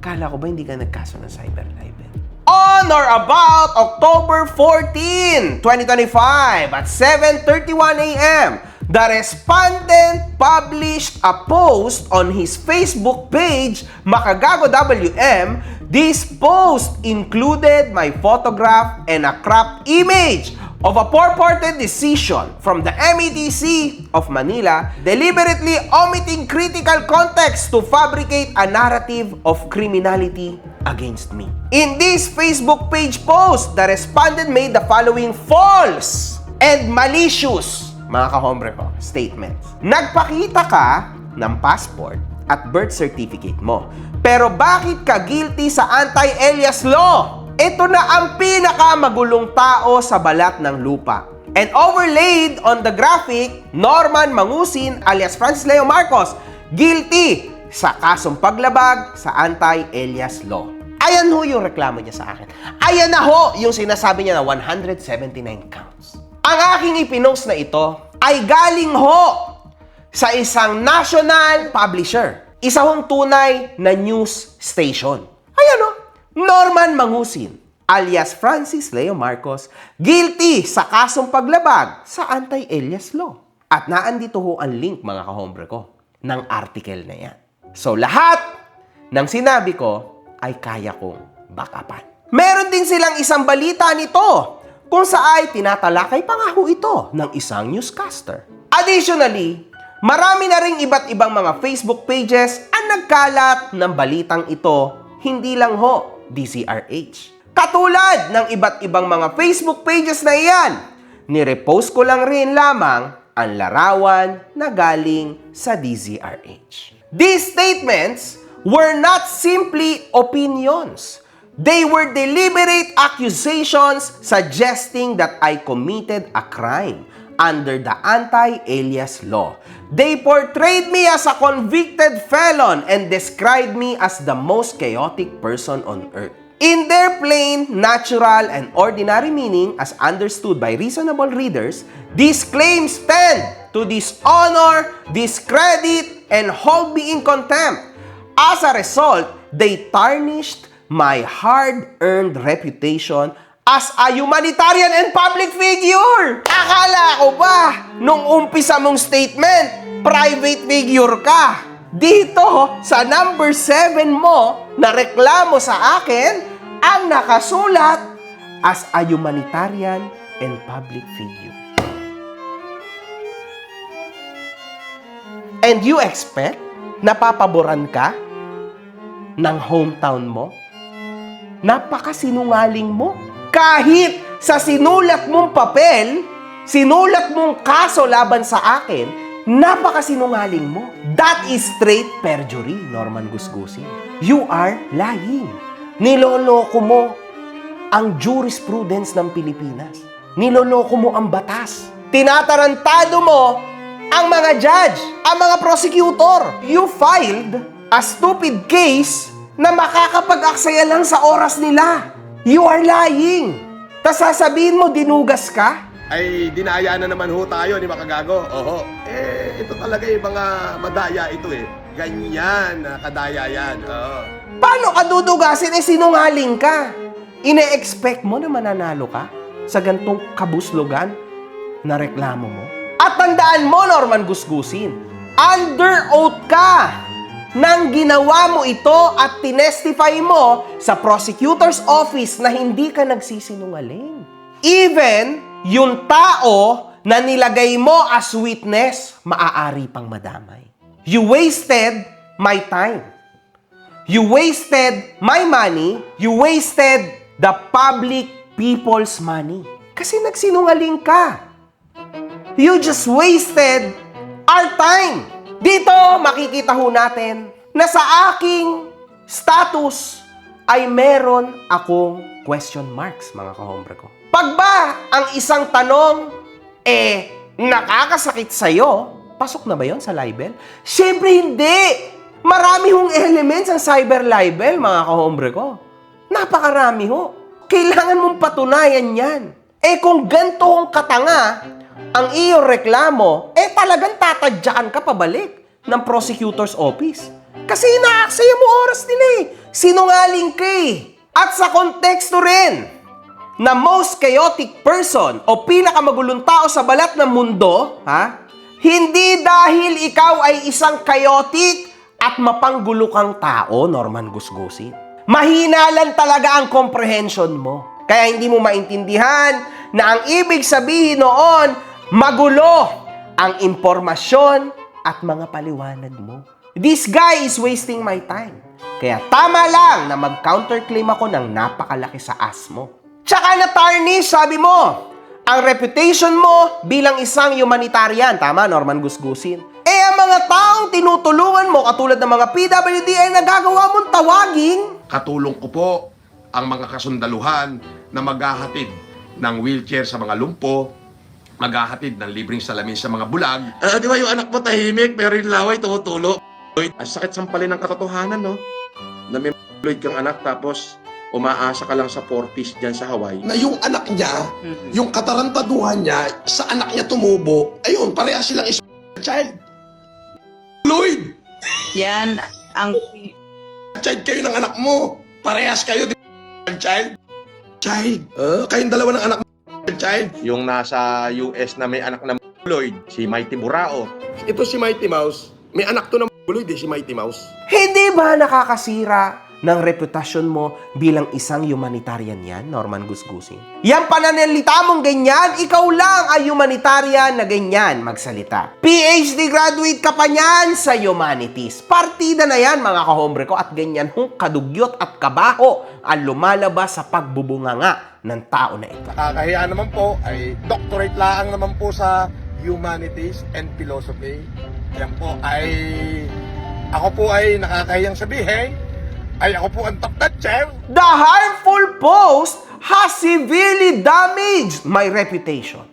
Kala ko ba hindi ka nagkaso ng cyber libel? On or about October 14, 2025 at 7:31 a.m., the respondent published a post on his Facebook page, Makagago WM. This post included my photograph and a cropped image of a purported decision from the MEDC of Manila deliberately omitting critical context to fabricate a narrative of criminality against me. In this Facebook page post, the respondent made the following false and malicious, mga kahombre ko, statements. Nagpakita ka ng passport at birth certificate mo. Pero bakit ka guilty sa anti-alias law? Ito na ang pinakamagulong tao sa balat ng lupa. And overlaid on the graphic, Norman Mangusin alias Francis Leo Marcos, guilty sa kasong paglabag sa anti-alias law. Ayan ho yung reklamo niya sa akin. Ayan na ho yung sinasabi niya na 179 counts. Ang aking ipinost na ito ay galing ho sa isang national publisher. Isa hong tunay na news station. Ayan o, Norman Mangusin alias Francis Leo Marcos, guilty sa kasong paglabag sa anti-alias law. At naandito ho ang link, mga kahombre ko, ng article na yan. So lahat ng sinabi ko ay kaya kong backupan. Meron din silang isang balita nito kung saan tinatalakay pa nga ho ito ng isang newscaster. Additionally, marami na ring iba't ibang mga Facebook pages ang nagkalat ng balitang ito, hindi lang ho DZRH. Katulad ng iba't ibang mga Facebook pages na iyan, nirepost ko lang rin lamang ang larawan na galing sa DZRH. These statements were not simply opinions. They were deliberate accusations suggesting that I committed a crime under the anti-alias law. They portrayed me as a convicted felon and described me as the most chaotic person on earth. In their plain, natural, and ordinary meaning, as understood by reasonable readers, these claims tend to dishonor, discredit, and hold me in contempt. As a result, they tarnished my hard-earned reputation as a humanitarian and public figure. Akala ko ba, nung umpisa mong statement, private figure ka? Dito, sa number 7 mo na reklamo sa akin, ang nakasulat as a humanitarian and public figure. And you expect na papaboran ka ng hometown mo? Napakasinungaling mo. Kahit sa sinulat mong papel, sinulat mong kaso laban sa akin, napakasinungaling mo. That is straight perjury, Norman Gusgusin. You are lying. Niloloko mo ang jurisprudence ng Pilipinas. Niloloko mo ang batas. Tinatarantado mo ang mga judge, ang mga prosecutor. You filed a stupid case na makakapag-aksaya lang sa oras nila. You are lying. Tas sasabihin mo, dinugas ka? Ay, dinaya na naman ho tayo ni Makagago. Oho. Ito talaga yung mga madaya ito eh. Ganyan, kadaya yan. Oo. Paano ka dudugasin? Sinungaling ka. Ine-expect mo na mananalo ka sa gantong kabuslugan na reklamo mo? At tandaan mo, Norman Gusgusin, under oath ka nang ginawa mo ito at tinestify mo sa prosecutor's office na hindi ka nagsisinungaling. Even yung tao na nilagay mo as witness, maaari pang madamay. You wasted my time. You wasted my money. You wasted the public people's money. Kasi nagsinungaling ka. You just wasted our time. Dito, makikita ho natin na sa aking status ay meron akong question marks, mga kahombre ko. Pag ba ang isang tanong, nakakasakit sa'yo, pasok na ba yon sa libel? Siyempre hindi! Marami hong elements ang cyber libel, mga kahombre ko. Napakarami ho. Kailangan mong patunayan yan. Kung ganito hong katanga ang iyong reklamo, talagang tatadyakan ka pabalik ng prosecutor's office. Kasi inaaksaya mo oras nila Sinungaling ka At sa konteksto rin na most chaotic person o pinakamagulong tao sa balat ng mundo, hindi dahil ikaw ay isang chaotic at mapanggulo kang tao, Norman Gusgusin. Mahina lang talaga ang comprehension mo. Kaya hindi mo maintindihan na ang ibig sabihin noon, magulo ang impormasyon at mga paliwanag mo. This guy is wasting my time. Kaya tama lang na mag-counterclaim ako ng napakalaki sa ass mo. Tsaka na-tarnish, sabi mo, ang reputation mo bilang isang humanitarian. Tama, Norman Gusgusin. Ang mga taong tinutulungan mo, katulad ng mga PWD, ay nagagawa mong tawagin. Katulong ko po ang mga kasundaluhan na maghahatid ng wheelchair sa mga lumpo, maghahatid ng libreng salamin sa mga bulag. Di ba yung anak mo tahimik, pero yung laway tumutulo? Ang sakit sampalin ng katotohanan, no? Na may Lloyd kang anak, tapos umaasa ka lang sa 40s dyan sa Hawaii. Na yung anak niya, yung katarantaduhan niya, sa anak niya tumubo, ayun, pareha silang child. Lloyd! Yan ang Child kayo ng anak mo. Parehas kayo, di child? Child. Kayong dalawa ng anak mo, child. Yung nasa US na may anak na Lloyd, si Mighty Burao. Ito si Mighty Mouse. May anak to ng buloy, si Mighty Mouse. Hindi ba nakakasira ng reputasyon mo bilang isang humanitarian yan, Norman Gusgusin? Yang pananalita mong ganyan, ikaw lang ay humanitarian na ganyan magsalita. PhD graduate ka pa niyan sa humanities. Partida na yan, mga kahombre ko, at ganyan hong kadugyot at kabaho ang lumalabas sa pagbubunganga ng tao na ito. Nakakahiya naman po ay doctorate lang naman po sa Humanities and Philosophy. Yan po ay ako po ay nakakahiyang sabihin ay ako po ang top notcher. The harmful post has severely damaged my reputation,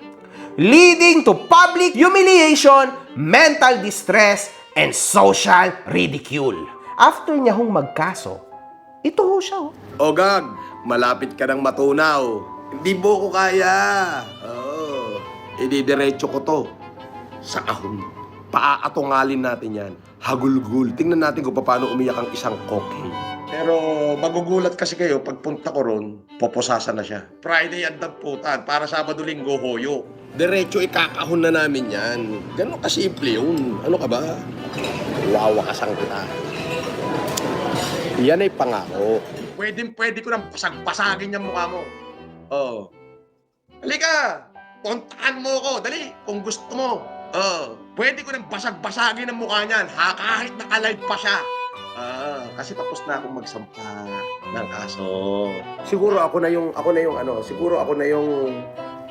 leading to public humiliation, mental distress, and social ridicule. After niya hong magkaso, ito ho siya. Ogag, malapit ka ng matunaw. Hindi mo ko kaya. Ididiretso ko to sa kahon. Paaatungalin natin yan. Hagulgul. Tingnan natin kung paano umiyak ang isang cocaine. Pero magugulat kasi kayo, pagpunta ko ron, poposasan na siya. Friday at damputan, para Sabado Linggo hoyo. Diretso ikakahon na namin yan. Ganon kasimple yun. Ano ka ba? Wawakasan kita. Yan ay pangako. Pwede ko nang pasag-pasagin yung mukha mo. Oh. Halika! Puntahan mo ko, dali, kung gusto mo. Pwede ko nang basag-basagin ang mukha niyan, kahit naka-live pa siya. Kasi tapos na akong magsampa ng kaso. Siguro ako na yung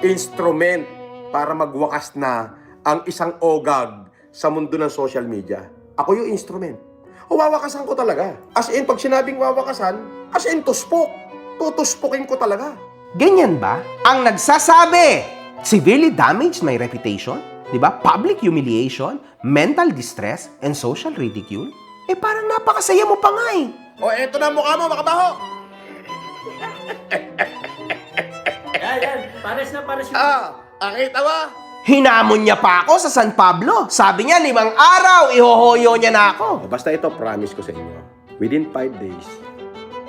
instrument para magwakas na ang isang ogag sa mundo ng social media. Ako yung instrument. Wawakasan ko talaga. As in, pag sinabing wawakasan, as in tuspok. Tutuspokin ko talaga. Ganyan ba? Ang nagsasabi, severely damaged my reputation, di ba? Public humiliation, mental distress, and social ridicule. Eh parang napakasaya mo pa nga eh. O eto na mukha mo, makabaho! Yan. Pares na pares yung... Akita mo? Hinamon niya pa ako sa San Pablo. Sabi niya, 5 araw, ihohoyo niya na ako. Basta ito, promise ko sa inyo. Within 5 days,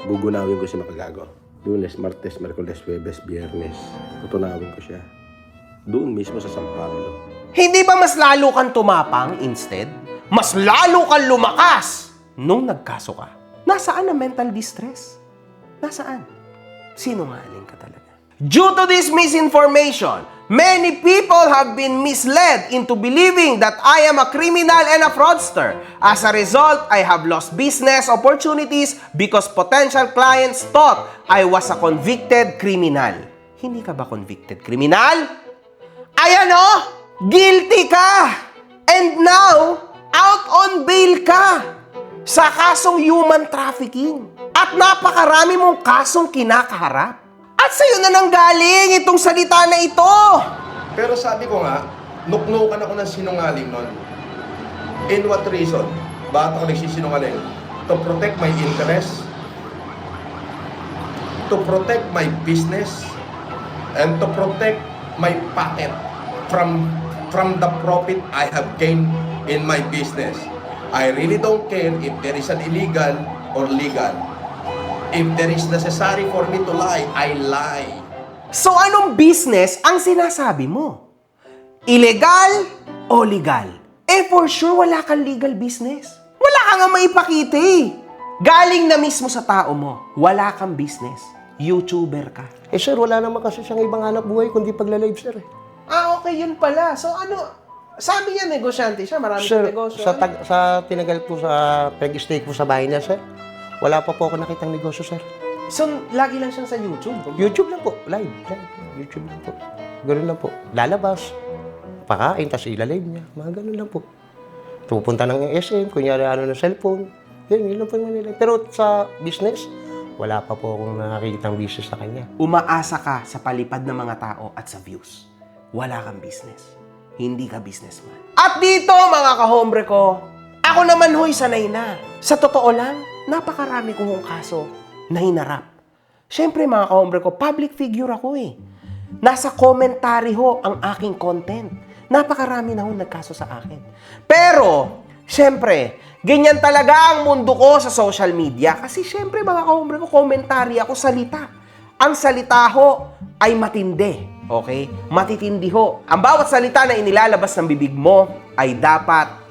gugunawin ko si Makagago. Lunes, Martes, Merkules, Huwebes, Biyernes. Tutunawin ko siya. Doon mismo sa San Pablo. Hindi ba mas lalo kang tumapang instead? Mas lalo kang lumakas nung nagkaso ka. Nasaan ang mental distress? Nasaan? Sinungaling ka talaga. Due to this misinformation, many people have been misled into believing that I am a criminal and a fraudster. As a result, I have lost business opportunities because potential clients thought I was a convicted criminal. Hindi ka ba convicted criminal? Ayan o! Guilty ka! And now, out on bail ka! Sa kasong human trafficking. At napakarami mong kasong kinakaharap. At sa'yo na nanggaling itong salita na ito! Pero sabi ko nga, nuknukan ako ng sinungaling nun. In what reason? Bakit ako nagsisinungaling? To protect my interest, to protect my business, and to protect my pocket from the profit I have gained in my business. I really don't care if there is an illegal or legal. If there is necessary for me to lie, I lie. So anong business ang sinasabi mo? Illegal o legal? Eh for sure wala kang legal business. Wala kang nga maipakita eh. Galing na mismo sa tao mo. Wala kang business. YouTuber ka. Eh sir, wala naman kasi siyang ibang hanap buhay kundi pagla-live sir. Ah, okay, yun pala. So ano, sabi niya negosyante siya, marami Sir, negosyo. sa tinagal po sa peg-stay po sa bahay niya sir, wala pa po ako nakitang negosyo sir. So, lagi lang siyang sa YouTube. YouTube lang po, live. YouTube lang po. Ganun lang po. Lalabas, pakain, tas ilalive niya. Mga ganun lang po. Pupunta ng SM, kunyari ano ng cellphone. Yun lang po yung nila. Pero sa business, wala pa po akong nakikitang business sa kanya. Umaasa ka sa palipad ng mga tao at sa views. Wala kang business. Hindi ka businessman. At dito, mga kahombre ko, ako naman ho'y sanay na. Sa totoo lang, napakarami kong kaso na hinarap. Siyempre, mga kahombre ko, public figure ako eh. Nasa commentary ho ang aking content. Napakarami na ho nagkaso sa akin. Pero, siyempre, ganyan talaga ang mundo ko sa social media. Kasi siyempre, mga kahombre ko, commentary ako, salita. Ang salita ho ay matindi. Okay? Matitindi ho. Ang bawat salita na inilalabas ng bibig mo ay dapat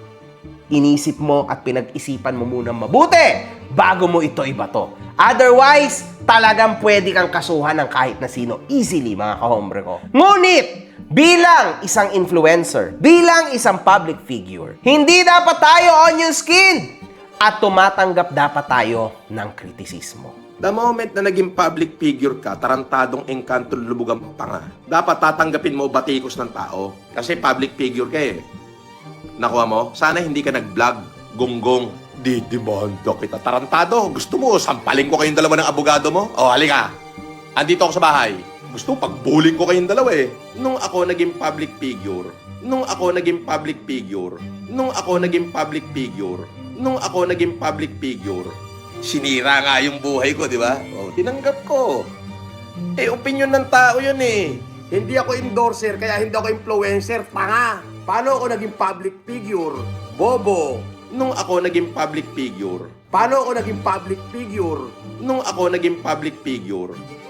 inisip mo at pinag-isipan mo muna mabuti bago mo ito ibato. Otherwise, talagang pwede kang kasuhan ng kahit na sino. Easily, mga kahombre ko. Ngunit, bilang isang influencer, bilang isang public figure, hindi dapat tayo onion skin at tumatanggap dapat tayo ng kritisismo. The moment na naging public figure ka, tarantadong engkanto lulubugan pa nga. Dapat tatanggapin mo batikos ng tao. Kasi public figure ka eh. Nakuha mo? Sana hindi ka nag-vlog, gonggong. Didimanda kita. Tarantado, gusto mo, sampalin ko kayong dalawa ng abogado mo? O, halika. Andito ako sa bahay. Gusto, pagbuling ko kayong dalawa eh. Nung ako naging public figure, sinira nga yung buhay ko, di ba? O, tinanggap ko. Eh, opinion ng tao yun eh. Hindi ako endorser, kaya hindi ako influencer. Tanga! Paano ako naging public figure? Bobo! Nung ako naging public figure.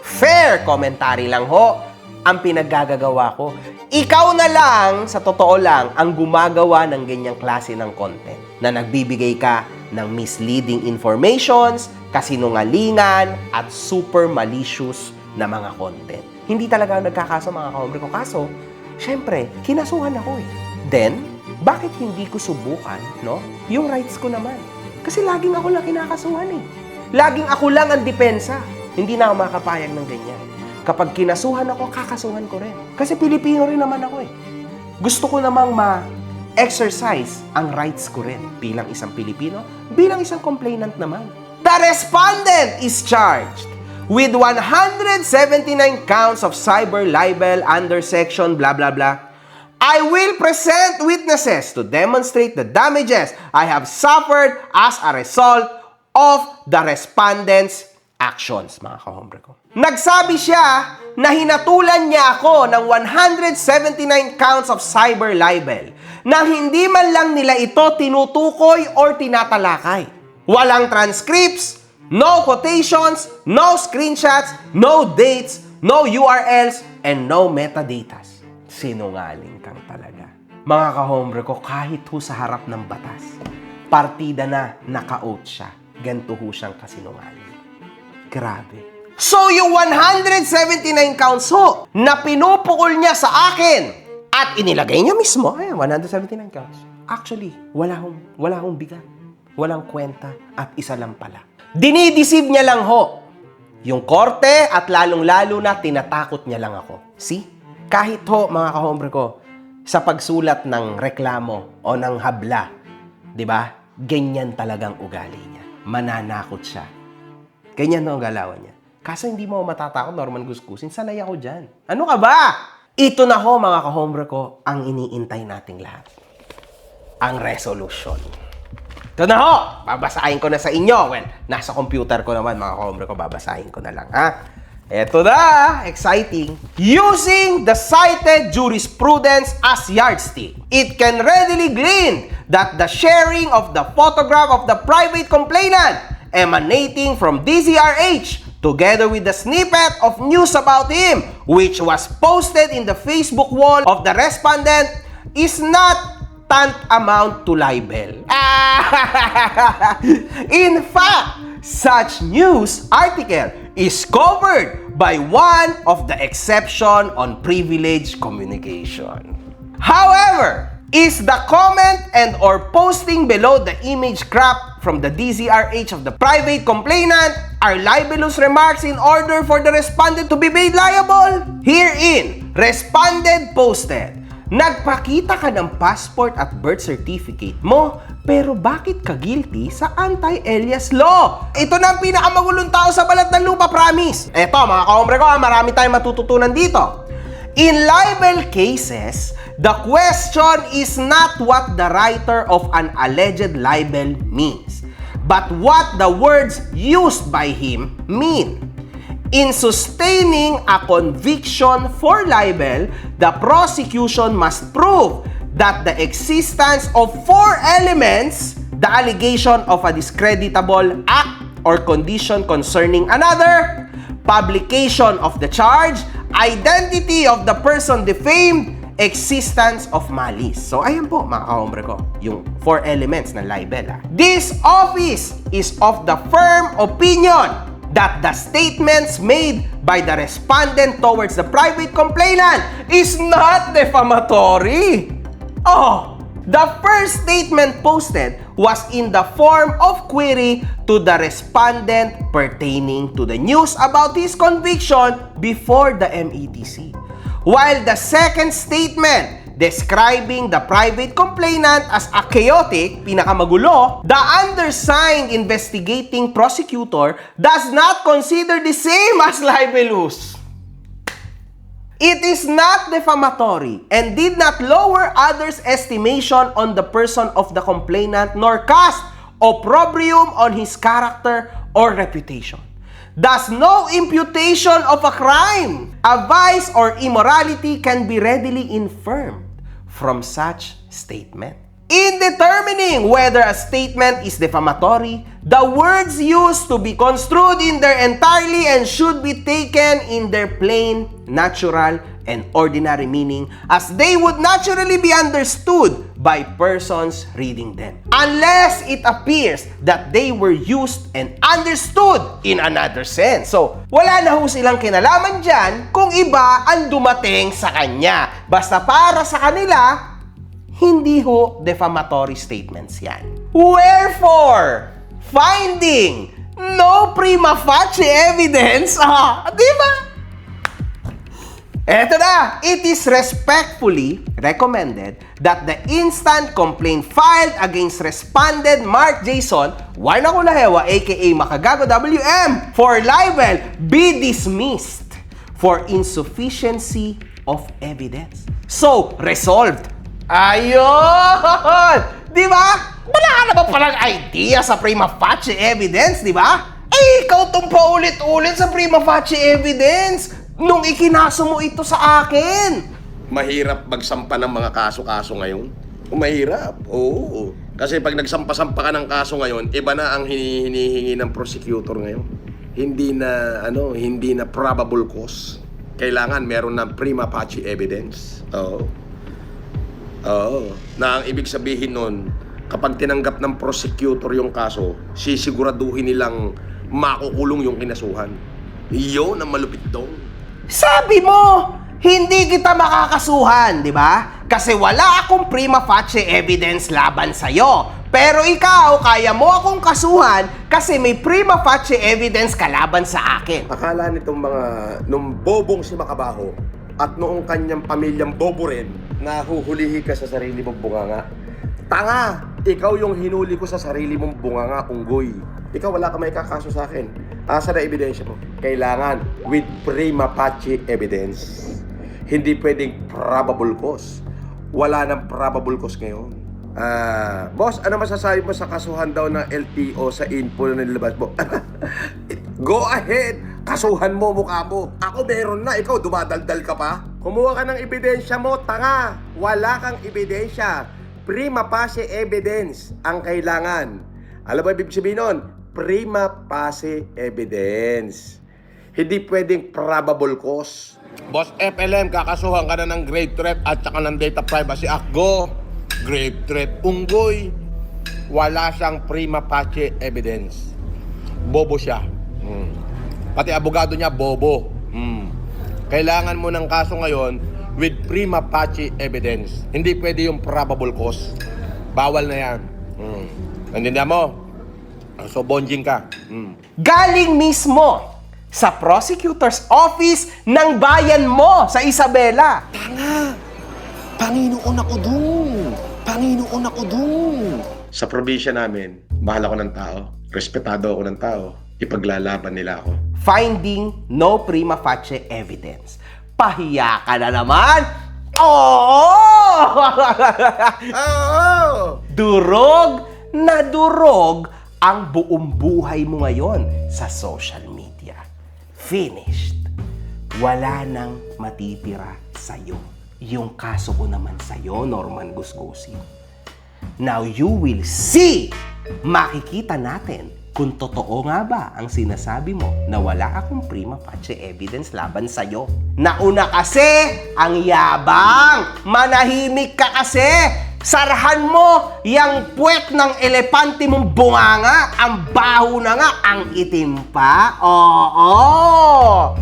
Fair commentary lang ho ang pinaggagawa ko. Ikaw na lang, sa totoo lang, ang gumagawa ng ganyang klase ng content na nagbibigay ka ng misleading informations, kasinungalingan, at super malicious na mga content. Hindi talaga ako nagkakaso, mga kahombre ko. Kaso, syempre, kinasuhan ako eh. Then, bakit hindi ko subukan, no? Yung rights ko naman. Kasi laging ako lang kinakasuhan eh. Laging ako lang ang depensa. Hindi na ako makapayag ng ganyan. Kapag kinasuhan ako, kakasuhan ko rin. Kasi Pilipino rin naman ako eh. Gusto ko namang ma-exercise ang rights ko rin bilang isang Pilipino, bilang isang complainant naman. The respondent is charged with 179 counts of cyber libel under section blah blah blah, I will present witnesses to demonstrate the damages I have suffered as a result of the respondent's actions, mga kahombre ko. Nagsabi siya na hinatulan niya ako ng 179 counts of cyber libel na hindi man lang nila ito tinutukoy or tinatalakay. Walang transcripts, no quotations, no screenshots, no dates, no URLs, and no metadatas. Sinungaling kang talaga. Mga kahombre ko, kahit ho sa harap ng batas, partida na naka-oath siya. Ganito ho siyang kasinungaling. Grabe. So, yung 179 counts ho, na pinupukol niya sa akin at inilagay niya mismo, 179 counts. Actually, wala hong bigat. Walang kwenta at isa lang pala. Dinideceive niya lang ho yung korte at lalong-lalo na tinatakot niya lang ako. See? Kahit ho, mga kahombre ko, sa pagsulat ng reklamo o ng habla, di ba? Ganyan talagang ugali niya. Mananakot siya. Ganyan ho ang galawan niya. Kaso hindi mo matatakot, Norman Gusgusin. Sanay ako dyan. Ano ka ba? Ito na ho, mga kahombre ko, ang iniintay nating lahat. Ang resolution. Ito na ho! Babasahin ko na sa inyo. Well, nasa computer ko naman, mga kahombre ko. Babasahin ko na lang, ha? Ito na! Exciting! Using the cited jurisprudence as yardstick, it can readily glean that the sharing of the photograph of the private complainant emanating from DZRH together with the snippet of news about him, which was posted in the Facebook wall of the respondent, is not tantamount to libel. In fact, such news article is covered by one of the exception on privileged communication. However, is the comment and or posting below the image cropped from the DZRH of the private complainant are libelous remarks in order for the respondent to be made liable? Herein, respondent posted, nagpakita ka ng passport at birth certificate mo, pero bakit ka guilty sa anti-alias law? Ito na ang pinakamagulong tao sa balat ng lupa, promise. Eto, mga kahombre ko, marami tayong matututunan dito. In libel cases, the question is not what the writer of an alleged libel means, but what the words used by him mean. In sustaining a conviction for libel, the prosecution must prove that the existence of 4 elements, the allegation of a discreditable act or condition concerning another, publication of the charge, identity of the person defamed, existence of malice. So, ayan po, mga kahombre ko, yung 4 elements ng libel. This office is of the firm opinion that the statements made by the respondent towards the private complainant is not defamatory. Oh, the first statement posted was in the form of query to the respondent pertaining to the news about his conviction before the MEDC. While the second statement describing the private complainant as a chaotic, pinakamagulo, the undersigned investigating prosecutor does not consider the same as libelous. It is not defamatory and did not lower others' estimation on the person of the complainant nor cast opprobrium on his character or reputation. Thus, no imputation of a crime, a vice, or immorality can be readily inferred from such statement. In determining whether a statement is defamatory, the words used to be construed in their entirety and should be taken in their plain, natural, and ordinary meaning as they would naturally be understood by persons reading them. Unless it appears that they were used and understood in another sense. So, wala na ho silang kinalaman dyan kung iba ang dumating sa kanya. Basta para sa kanila, hindi ho defamatory statements yan. Wherefore, finding no prima facie evidence, di ba? Eto na! It is respectfully recommended that the instant complaint filed against respondent Mark Jason Warnakulahewa aka Makagago WM for libel be dismissed for insufficiency of evidence. So, resolved. Ayun! Di ba? Wala ka naman palang idea sa prima facie evidence, di ba? Eh, ikaw tong paulit-ulit sa prima facie evidence nung ikinaso mo ito sa akin. Mahirap magsampa ng mga kaso-kaso ngayon. Mahirap, oo. Kasi pag nagsampa-sampa ka ng kaso ngayon, iba na ang hinihingi ng prosecutor ngayon. Hindi na probable cause. Kailangan meron ng prima facie evidence. Oo. Na ang ibig sabihin nun, kapag tinanggap ng prosecutor yung kaso, sisiguraduhin nilang makukulong yung kinasuhan. Iyon ang malupit doon. Sabi mo, hindi kita makakasuhan, di ba? Kasi wala akong prima facie evidence laban sa'yo. Pero ikaw, kaya mo akong kasuhan kasi may prima facie evidence ka laban sa akin. Akala nitong nung bobong si Makabaho at noong kanyang pamilyang bobo rin, nahuhulihi ka sa sarili mong bunganga. Tanga! Ikaw yung hinuli ko sa sarili mong bunganga, unggoy. Ikaw wala ka may kakaso sa akin. Asa na ebidensya mo? Kailangan with prima facie evidence. Hindi pwedeng probable cause. Wala nang probable cause ngayon. Boss, ano masasabi mo sa kasuhan daw ng LTO sa info na nilabas mo? Go ahead! Kasuhan mo, mukha mo. Ako meron na, ikaw dumadaldal ka pa? Kumuha ka ng ebidensya mo, tanga! Wala kang ebidensya. Prima facie evidence ang kailangan. Alam mo ibig sabihin nun? Prima facie evidence. Hindi pwedeng probable cause. Boss FLM, kakasuhan ka na ng grave threat at saka ng data privacy act. Go! Grave threat, unggoy. Wala siyang prima facie evidence. Bobo siya. Pati abogado niya, bobo. Kailangan mo ng kaso ngayon with prima facie evidence. Hindi pwede yung probable cause. Bawal na yan. Nandiyan mo? So, bonjing ka. Galing mismo sa prosecutor's office ng bayan mo sa Isabela. Panginoon ako dun. Panginoon ako dun. Sa probinsya namin, mahal ako ng tao. Respetado ako ng tao. Ipaglalaban nila ako. Finding no prima facie evidence. Pahiya ka na naman? Oo! Durog na durog ang buong buhay mo ngayon sa social media. Finished. Wala nang matitira sa'yo. Yung kaso ko naman sa'yo, Norman Gusgusin. Now you will see! Makikita natin kung totoo nga ba ang sinasabi mo na wala akong prima facie evidence laban sa'yo. Nauna kasi ang yabang! Manahimik ka kasi! Sarahan mo yung puwet ng elepante mong bunganga, ang baho na nga, ang itim pa. Oo!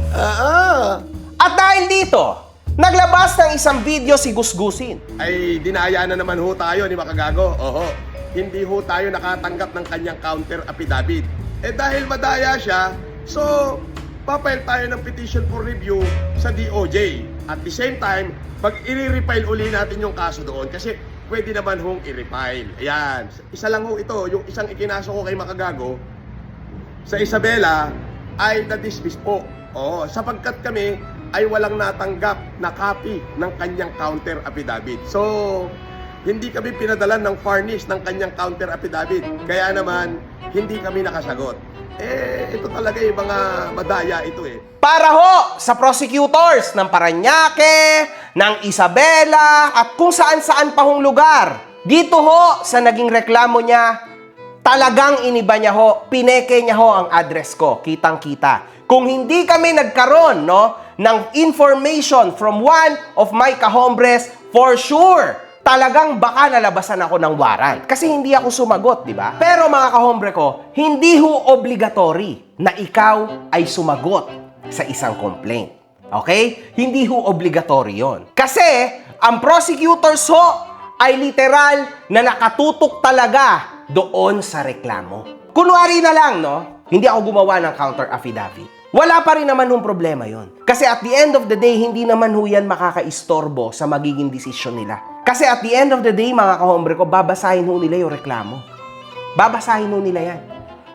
At dahil dito, naglabas ng isang video si Gusgusin. Ay, dinaya na naman ho tayo ni Makagago. Oho. Hindi ho tayo nakatanggap ng kanyang counter affidavit. Eh dahil madaya siya, so papile tayo ng petition for review sa DOJ. At the same time, pag i-refile uli natin yung kaso doon kasi pwede naman hong i-refile. Ayan. Isa lang ho ito, yung isang ikinaso ko kay Makagago sa Isabela ay na-dismiss po. Oo, sapagkat kami ay walang natanggap na copy ng kanyang counter affidavit. So, hindi kami pinadalan ng furnish ng kanyang counter affidavit. Kaya naman, hindi kami nakasagot. Ito talaga yung mga madaya ito eh. Para ho sa prosecutors ng Parañaque, ng Isabela, at kung saan-saan pa hong lugar. Dito ho sa naging reklamo niya, talagang iniba niya ho, pineke niya ho ang address ko, kitang-kita. Kung hindi kami nagkaroon ng information from one of my kahombres, for sure, talagang baka nalabasan ako ng warrant. Kasi hindi ako sumagot, di ba? Pero mga kahombre ko, hindi ho obligatory na ikaw ay sumagot sa isang complaint. Okay? Hindi ho obligatory yon. Kasi, ang prosecutors ho ay literal na nakatutok talaga doon sa reklamo. Kunwari na lang, hindi ako gumawa ng counter affidavit. wala pa rin naman yung problema yon. Kasi at the end of the day, hindi naman ho yan makakaistorbo sa magiging desisyon nila. Kasi at the end of the day, mga kahombre ko, babasahin ho nila yung reklamo. Babasahin ho nila yan.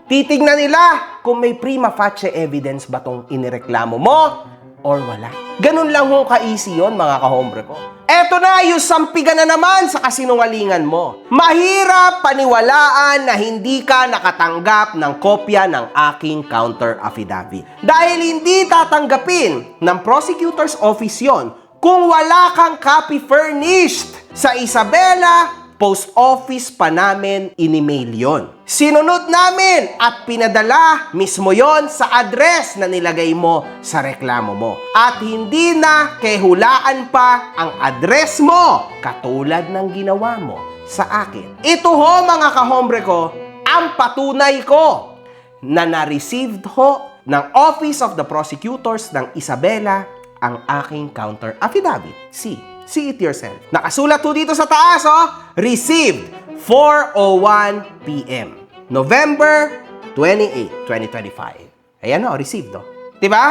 Titignan nila kung may prima facie evidence ba tong inireklamo mo or wala. Ganun lang ho ka-easy yun, mga kahombre ko. Eto na, yung sampigan na naman sa kasinungalingan mo. Mahirap paniwalaan na hindi ka nakatanggap ng kopya ng aking counter affidavit. Dahil hindi tatanggapin ng prosecutor's office yon kung wala kang copy furnished. Sa Isabela, post office pa namin in-email yon. Sinunod namin at pinadala mismo yon sa address na nilagay mo sa reklamo mo. At hindi na kehulaan pa ang address mo katulad ng ginawa mo sa akin. Ito ho, mga kahombre ko, ang patunay ko na na-received ho ng Office of the Prosecutors ng Isabela ang aking counter affidavit. See it yourself. Nakasulat po dito sa taas, received 4:01 p.m. November 28, 2025. Ayan received, Diba?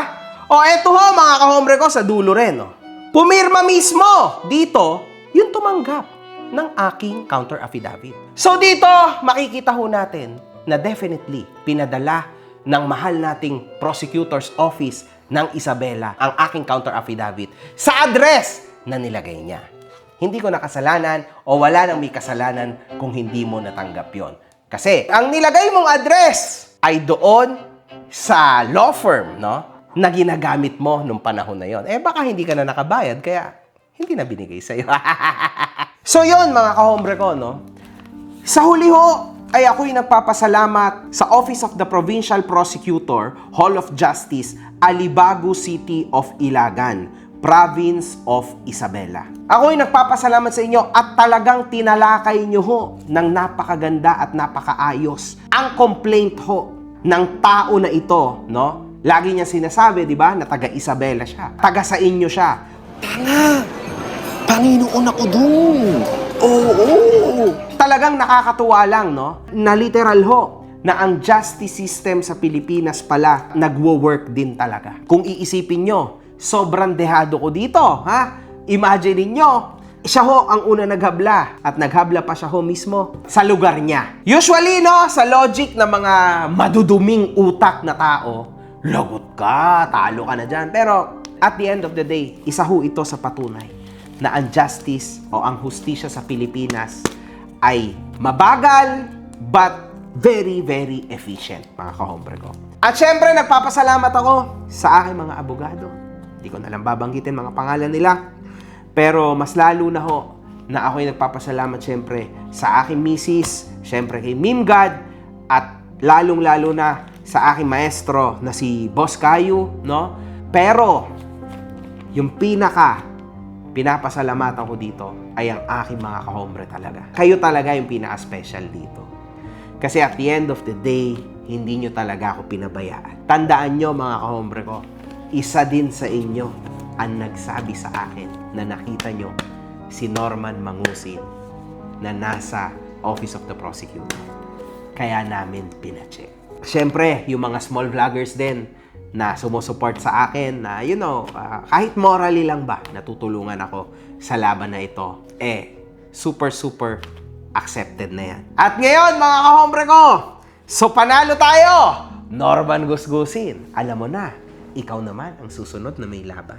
Eto ho, mga kahombre ko, sa dulo rin, Pumirma mismo dito yung tumanggap ng aking counter affidavit. So dito, makikita ho natin na definitely pinadala ng mahal nating prosecutor's office ng Isabela ang aking counter affidavit sa address na nilagay niya. Hindi ko nakasalanan o wala nang may kasalanan kung hindi mo natanggap yon. Kasi ang nilagay mong address ay doon sa law firm, na ginagamit mo nung panahon na yon. Baka hindi ka na nakabayad, kaya hindi na binigay sa'yo. So yon, mga kahombre ko, Sa huli ho, ay ako'y nagpapasalamat sa Office of the Provincial Prosecutor, Hall of Justice, Alibago City of Ilagan, Province of Isabela. Ako'y nagpapasalamat sa inyo at talagang tinalakay nyo ho ng napakaganda at napakaayos ang complaint ho ng tao na ito, Lagi niya sinasabi, di ba, na taga Isabela siya. Taga sa inyo siya. Tanga! Panginoon ako dun! Oo! Talagang nakakatuwa lang, na literal ho, na ang justice system sa Pilipinas pala nagwo-work din talaga. Kung iisipin nyo, sobrang dehado ko dito, ha? Imagine niyo, siya ho ang una naghabla at naghabla pa siya ho mismo sa lugar niya. Usually, sa logic ng mga maduduming utak na tao, lagot ka, talo ka na dyan. Pero at the end of the day, isa ho ito sa patunay na ang justice o ang hustisya sa Pilipinas ay mabagal but very, very efficient, mga kahombre ko. At syempre, nagpapasalamat ako sa aking mga abogado. Hindi ko na lang babanggitin mga pangalan nila. Pero mas lalo na ho na ako'y nagpapasalamat syempre sa aking misis, syempre kay Mimgad, at lalong-lalo na sa aking maestro na si Boss Caio, Pero, yung pinapasalamatan ko dito ay ang aking mga kahombre talaga. Kayo talaga yung pinaka-special dito. Kasi at the end of the day, hindi nyo talaga ako pinabayaan. Tandaan nyo, mga kahombre ko, isa din sa inyo ang nagsabi sa akin na nakita nyo si Norman Mangusin na nasa Office of the Prosecutor. Kaya namin pinacheck. Siyempre, yung mga small vloggers din na sumusuport sa akin na, kahit morally lang ba, natutulungan ako sa laban na ito, super accepted na yan. At ngayon, mga kahombre ko, so panalo tayo! Norman Gusgusin, alam mo na, ikaw naman ang susunod na may laban.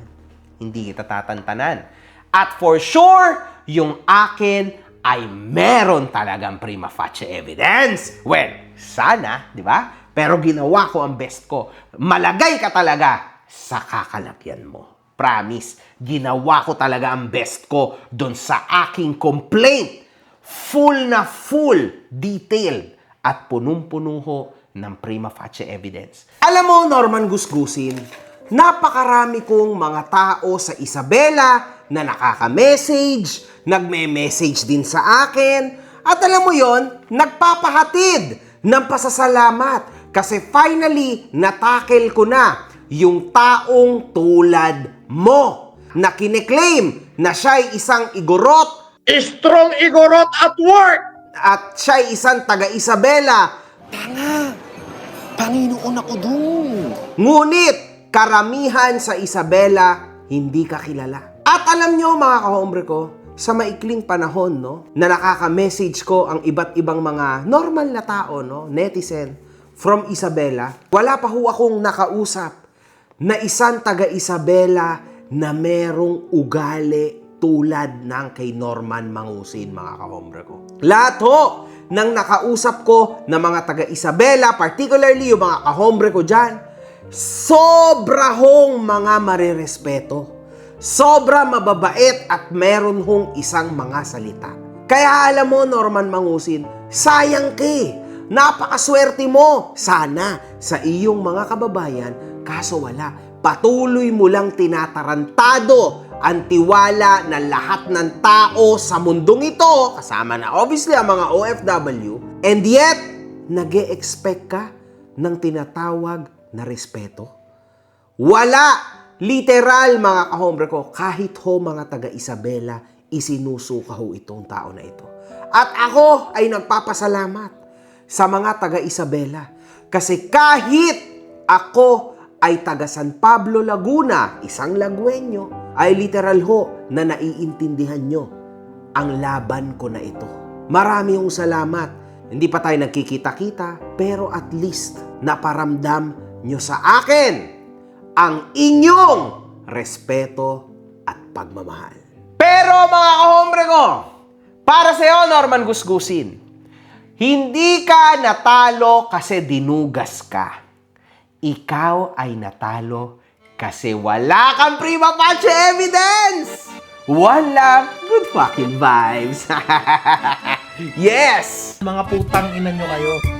Hindi kita tatantanan. At for sure, yung akin ay meron talagang prima facie evidence. Well, sana, di ba? Pero ginawa ko ang best ko. Malagay ka talaga sa kakalakyan mo. Promise, ginawa ko talaga ang best ko doon sa aking complaint. Full na full, detailed, at punong-puno ho ng prima facie evidence. Alam mo, Norman Gusgusin, napakarami kong mga tao sa Isabela na nakaka-message, nagme-message din sa akin, at alam mo yon, nagpapahatid ng pasasalamat kasi finally natakel ko na yung taong tulad mo na kine-claim na siya'y isang igorot, Strong igorot at work! at siya'y isang taga-Isabela. Panginoon ako dun. Ngunit, karamihan sa Isabela, hindi ka kilala. At alam nyo mga kahombre ko, sa maikling panahon, no, na nakaka-message ko ang iba't ibang mga normal na tao, no, netizen, from Isabela, wala pa ho akong nakausap na isang taga-Isabela na merong ugali tulad ng kay Norman Mangusin, mga kahombre ko. Lahat ho ng nakausap ko na mga taga-Isabela, particularly yung mga kahombre ko dyan, sobra hong mga marirespeto. Sobra mababait at meron hong isang mga salita. Kaya alam mo, Norman Mangusin, sayang ka. Napakaswerte mo. Sana sa iyong mga kababayan, kaso wala. Patuloy mo lang tinatarantado ang tiwala ng lahat ng tao sa mundong ito, kasama na obviously ang mga OFW, and yet, nag-e-expect ka ng tinatawag na respeto? Wala! Literal, mga kahombre ko, kahit ho mga taga-Isabela, isinusuka ho itong tao na ito. At ako ay nagpapasalamat sa mga taga-Isabela. Kasi kahit ako ay taga San Pablo, Laguna, isang Lagueño, ay literal ho na naiintindihan nyo ang laban ko na ito. Marami hong salamat. Hindi pa tayo nagkikita-kita, pero at least naparamdam nyo sa akin ang inyong respeto at pagmamahal. Pero mga kahombre ko, para sa'yo, Norman Gusgusin, hindi ka natalo kasi dinugas ka. Ikaw ay natalo kasi wala kang prima facie evidence! Wala good fucking vibes! Yes! Mga putang ina nyo kayo.